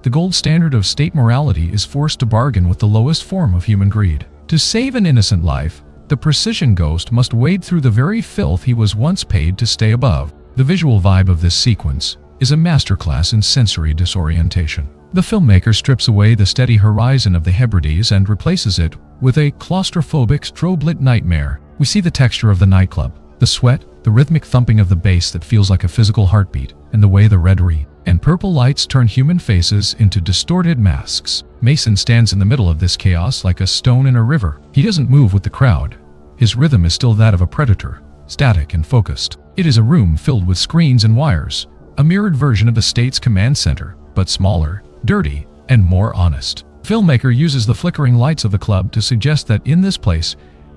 The gold standard of state morality is forced to bargain with the lowest form of human greed. To save an innocent life, the precision ghost must wade through the very filth he was once paid to stay above. The visual vibe of this sequence is a masterclass in sensory disorientation. The filmmaker strips away the steady horizon of the Hebrides and replaces it with a claustrophobic, strobe-lit nightmare. We see the texture of the nightclub, the sweat, the rhythmic thumping of the bass that feels like a physical heartbeat, and the way the red and purple lights turn human faces into distorted masks. Mason stands in the middle of this chaos like a stone in a river. He doesn't move with the crowd. His rhythm is still that of a predator, static and focused. It is a room filled with screens and wires, a mirrored version of the state's command center, but smaller, dirty, and more honest. The filmmaker uses the flickering lights of the club to suggest that in this place,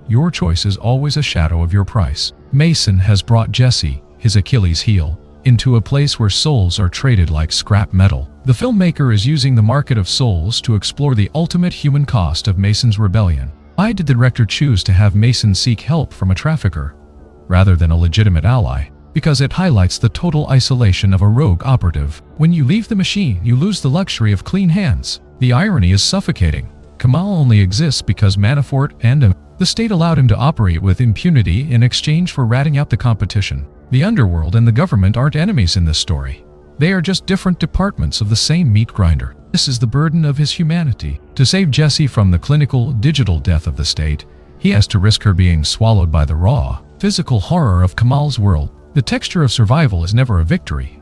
your choice is always a shadow of your price. Mason has brought Jesse, his Achilles heel, into a place where souls are traded like scrap metal. The filmmaker is using the market of souls to explore the ultimate human cost of Mason's rebellion. Why did the director choose to have Mason seek help from a trafficker, rather than a legitimate ally? Because it highlights the total isolation of a rogue operative. When you leave the machine, you lose the luxury of clean hands. The irony is suffocating. Kamal only exists because Manafort and the state allowed him to operate with impunity in exchange for ratting out the competition. The underworld and the government aren't enemies in this story. They are just different departments of the same meat grinder. This is the burden of his humanity. To save Jesse from the clinical, digital death of the state, he has to risk her being swallowed by the raw, physical horror of Kamal's world. The texture of survival is never a victory.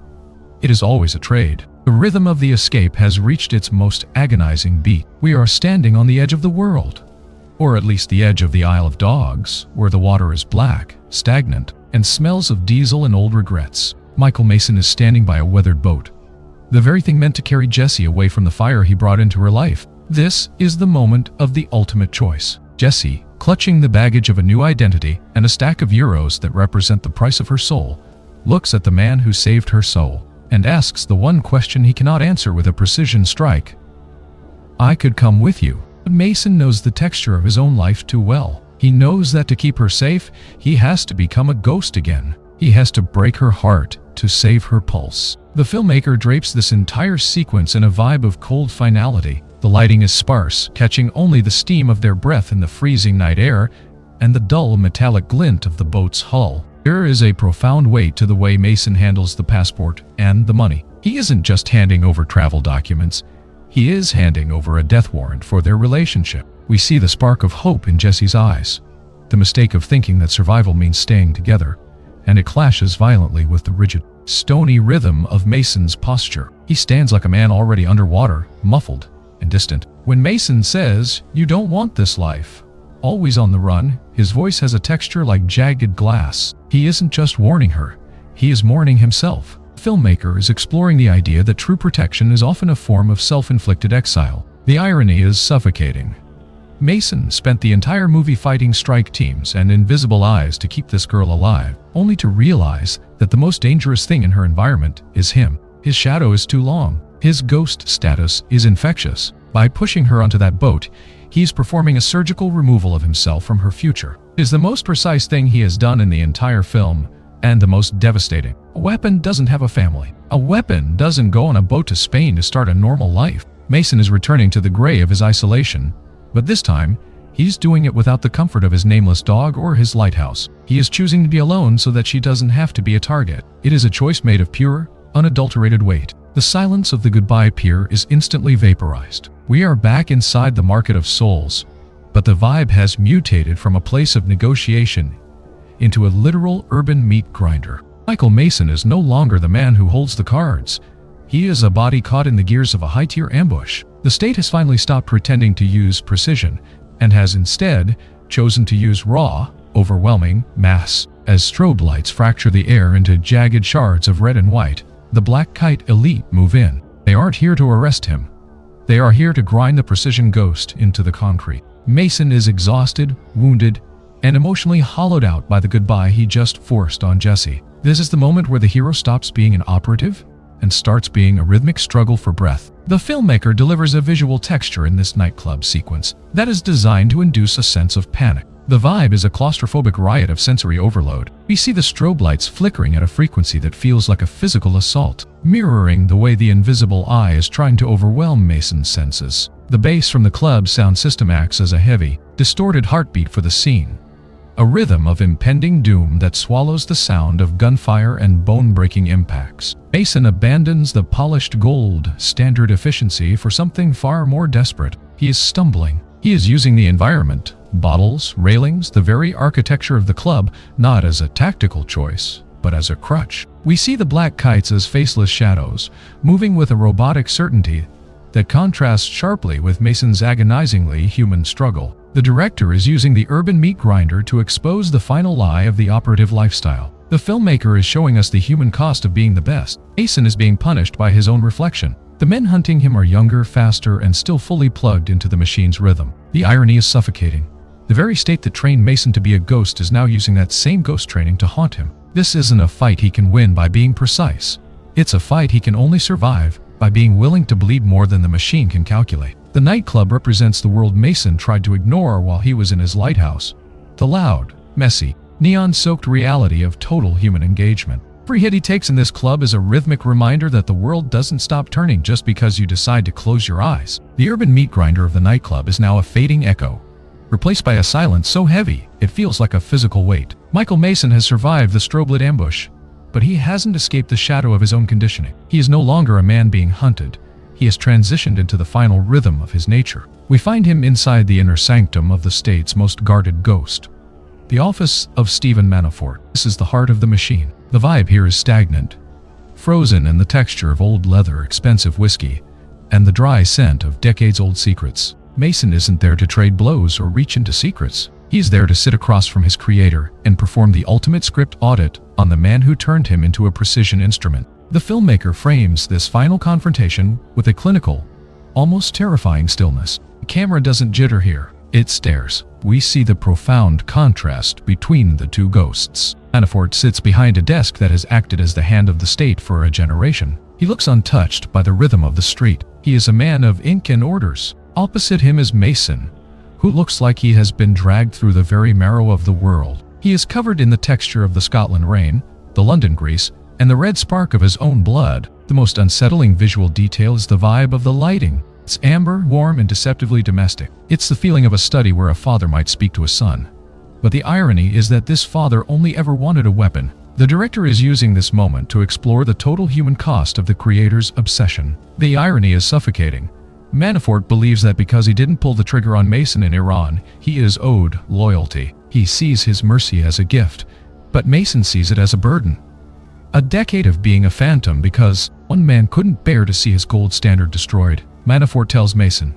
It is always a trade. The rhythm of the escape has reached its most agonizing beat. We are standing on the edge of the world, or at least the edge of the Isle of Dogs, where the water is black, stagnant, and smells of diesel and old regrets. Michael Mason is standing by a weathered boat, the very thing meant to carry Jesse away from the fire he brought into her life. This is the moment of the ultimate choice. Jesse, clutching the baggage of a new identity and a stack of euros that represent the price of her soul, looks at the man who saved her soul and asks the one question he cannot answer with a precision strike. I could come with you. But Mason knows the texture of his own life too well. He knows that to keep her safe, he has to become a ghost again. He has to break her heart to save her pulse. The filmmaker drapes this entire sequence in a vibe of cold finality. The lighting is sparse, catching only the steam of their breath in the freezing night air and the dull metallic glint of the boat's hull. There is a profound weight to the way Mason handles the passport and the money. He isn't just handing over travel documents, he is handing over a death warrant for their relationship. We see the spark of hope in Jesse's eyes, the mistake of thinking that survival means staying together, and it clashes violently with the rigid, stony rhythm of Mason's posture. He stands like a man already underwater, muffled and distant. When Mason says, "You don't want this life," always on the run, his voice has a texture like jagged glass. He isn't just warning her, he is mourning himself. The filmmaker is exploring the idea that true protection is often a form of self-inflicted exile. The irony is suffocating. Mason spent the entire movie fighting strike teams and invisible eyes to keep this girl alive, only to realize that the most dangerous thing in her environment is him. His shadow is too long. His ghost status is infectious. By pushing her onto that boat, he's performing a surgical removal of himself from her future. It is the most precise thing he has done in the entire film, and the most devastating. A weapon doesn't have a family. A weapon doesn't go on a boat to Spain to start a normal life. Mason is returning to the gray of his isolation, but this time, he's doing it without the comfort of his nameless dog or his lighthouse. He is choosing to be alone so that she doesn't have to be a target. It is a choice made of pure, unadulterated weight. The silence of the goodbye pier is instantly vaporized. We are back inside the market of souls, but the vibe has mutated from a place of negotiation into a literal urban meat grinder. Michael Mason is no longer the man who holds the cards. He is a body caught in the gears of a high-tier ambush. The state has finally stopped pretending to use precision and has instead chosen to use raw, overwhelming mass. As strobe lights fracture the air into jagged shards of red and white, the Black Kite elite move in. They aren't here to arrest him. They are here to grind the precision ghost into the concrete. Mason is exhausted, wounded, and emotionally hollowed out by the goodbye he just forced on Jesse. This is the moment where the hero stops being an operative and starts being a rhythmic struggle for breath. The filmmaker delivers a visual texture in this nightclub sequence that is designed to induce a sense of panic. The vibe is a claustrophobic riot of sensory overload. We see the strobe lights flickering at a frequency that feels like a physical assault, mirroring the way the invisible eye is trying to overwhelm Mason's senses. The bass from the club's sound system acts as a heavy, distorted heartbeat for the scene, a rhythm of impending doom that swallows the sound of gunfire and bone-breaking impacts. Mason abandons the polished gold standard efficiency for something far more desperate. He is stumbling. He is using the environment, bottles, railings, the very architecture of the club, not as a tactical choice, but as a crutch. We see the black kites as faceless shadows, moving with a robotic certainty that contrasts sharply with Mason's agonizingly human struggle. The director is using the urban meat grinder to expose the final lie of the operative lifestyle. The filmmaker is showing us the human cost of being the best. Mason is being punished by his own reflection. The men hunting him are younger, faster, and still fully plugged into the machine's rhythm. The irony is suffocating. The very state that trained Mason to be a ghost is now using that same ghost training to haunt him. This isn't a fight he can win by being precise. It's a fight he can only survive by being willing to bleed more than the machine can calculate. The nightclub represents the world Mason tried to ignore while he was in his lighthouse. The loud, messy, neon-soaked reality of total human engagement. Every hit he takes in this club is a rhythmic reminder that the world doesn't stop turning just because you decide to close your eyes. The urban meat grinder of the nightclub is now a fading echo, replaced by a silence so heavy it feels like a physical weight. Michael Mason has survived the strobe-lit ambush, but he hasn't escaped the shadow of his own conditioning. He is no longer a man being hunted. He has transitioned into the final rhythm of his nature. We find him inside the inner sanctum of the state's most guarded ghost, the office of Stephen Manafort. This is the heart of the machine. The vibe here is stagnant, frozen in the texture of old leather, expensive whiskey, and the dry scent of decades-old secrets. Mason isn't there to trade blows or reach into secrets. He's there to sit across from his creator and perform the ultimate script audit on the man who turned him into a precision instrument. The filmmaker frames this final confrontation with a clinical, almost terrifying stillness. The camera doesn't jitter here, it stares. We see the profound contrast between the two ghosts. Manafort sits behind a desk that has acted as the hand of the state for a generation. He looks untouched by the rhythm of the street. He is a man of ink and orders. Opposite him is Mason, who looks like he has been dragged through the very marrow of the world. He is covered in the texture of the Scotland rain, the London grease, and the red spark of his own blood. The most unsettling visual detail is the vibe of the lighting. It's amber, warm, and deceptively domestic. It's the feeling of a study where a father might speak to a son. But the irony is that this father only ever wanted a weapon. The director is using this moment to explore the total human cost of the creator's obsession. The irony is suffocating. Manafort believes that because he didn't pull the trigger on Mason in Iran, he is owed loyalty. He sees his mercy as a gift, but Mason sees it as a burden. A decade of being a phantom because one man couldn't bear to see his gold standard destroyed. Manafort tells Mason,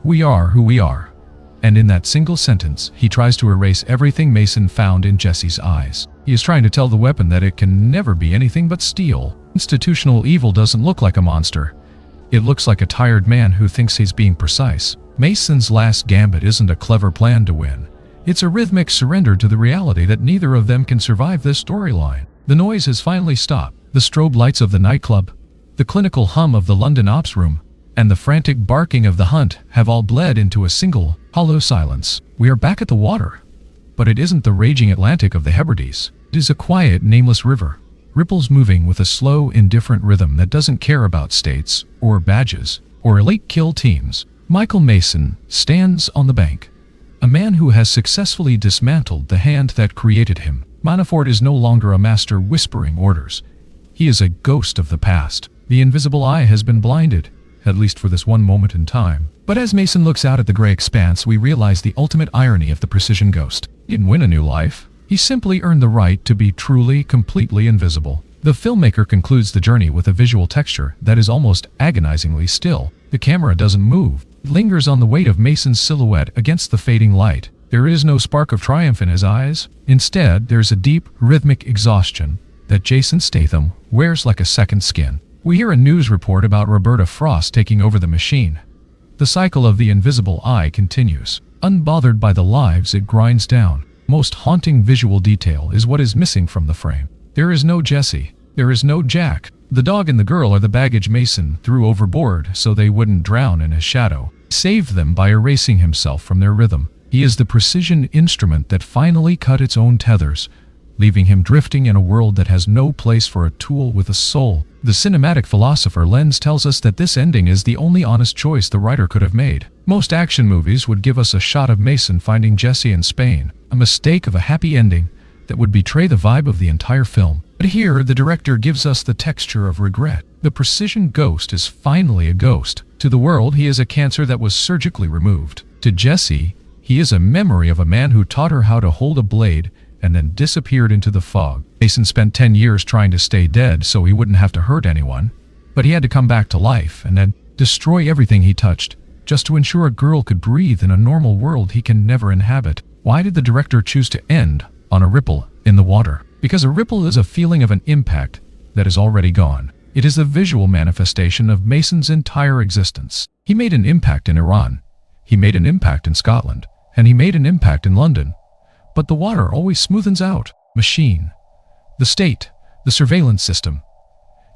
"We are who we are." And in that single sentence, he tries to erase everything Mason found in Jesse's eyes. He is trying to tell the weapon that it can never be anything but steel. Institutional evil doesn't look like a monster. It looks like a tired man who thinks he's being precise. Mason's last gambit isn't a clever plan to win. It's a rhythmic surrender to the reality that neither of them can survive this storyline. The noise has finally stopped. The strobe lights of the nightclub, the clinical hum of the London ops room, and the frantic barking of the hunt have all bled into a single, hollow silence. We are back at the water. But it isn't the raging Atlantic of the Hebrides. It is a quiet, nameless river. Ripples moving with a slow, indifferent rhythm that doesn't care about states, or badges, or elite kill teams. Michael Mason stands on the bank. A man who has successfully dismantled the hand that created him. Manafort is no longer a master whispering orders. He is a ghost of the past. The invisible eye has been blinded, at least for this one moment in time. But as Mason looks out at the gray expanse, we realize the ultimate irony of the precision ghost. He didn't win a new life. He simply earned the right to be truly, completely invisible. The filmmaker concludes the journey with a visual texture that is almost agonizingly still. The camera doesn't move. It lingers on the weight of Mason's silhouette against the fading light. There is no spark of triumph in his eyes. Instead, there's a deep, rhythmic exhaustion that Jason Statham wears like a second skin. We hear a news report about Roberta Frost taking over the machine. The cycle of the invisible eye continues. Unbothered by the lives it grinds down. Most haunting visual detail is what is missing from the frame. There is no Jesse. There is no Jack. The dog and the girl are the baggage Mason threw overboard so they wouldn't drown in his shadow. He saved them by erasing himself from their rhythm. He is the precision instrument that finally cut its own tethers, leaving him drifting in a world that has no place for a tool with a soul. The cinematic philosopher Lenz tells us that this ending is the only honest choice the writer could have made. Most action movies would give us a shot of Mason finding Jesse in Spain, a mistake of a happy ending that would betray the vibe of the entire film. But here, the director gives us the texture of regret. The precision ghost is finally a ghost. To the world, he is a cancer that was surgically removed. To Jesse, he is a memory of a man who taught her how to hold a blade and then disappeared into the fog. Mason spent 10 years trying to stay dead so he wouldn't have to hurt anyone, but he had to come back to life and then destroy everything he touched, just to ensure a girl could breathe in a normal world he can never inhabit. Why did the director choose to end on a ripple in the water? Because a ripple is a feeling of an impact that is already gone. It is the visual manifestation of Mason's entire existence. He made an impact in Iran, he made an impact in Scotland, and he made an impact in London. But the water always smoothens out. Machine, the state, the surveillance system,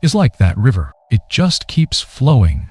is like that river. It just keeps flowing.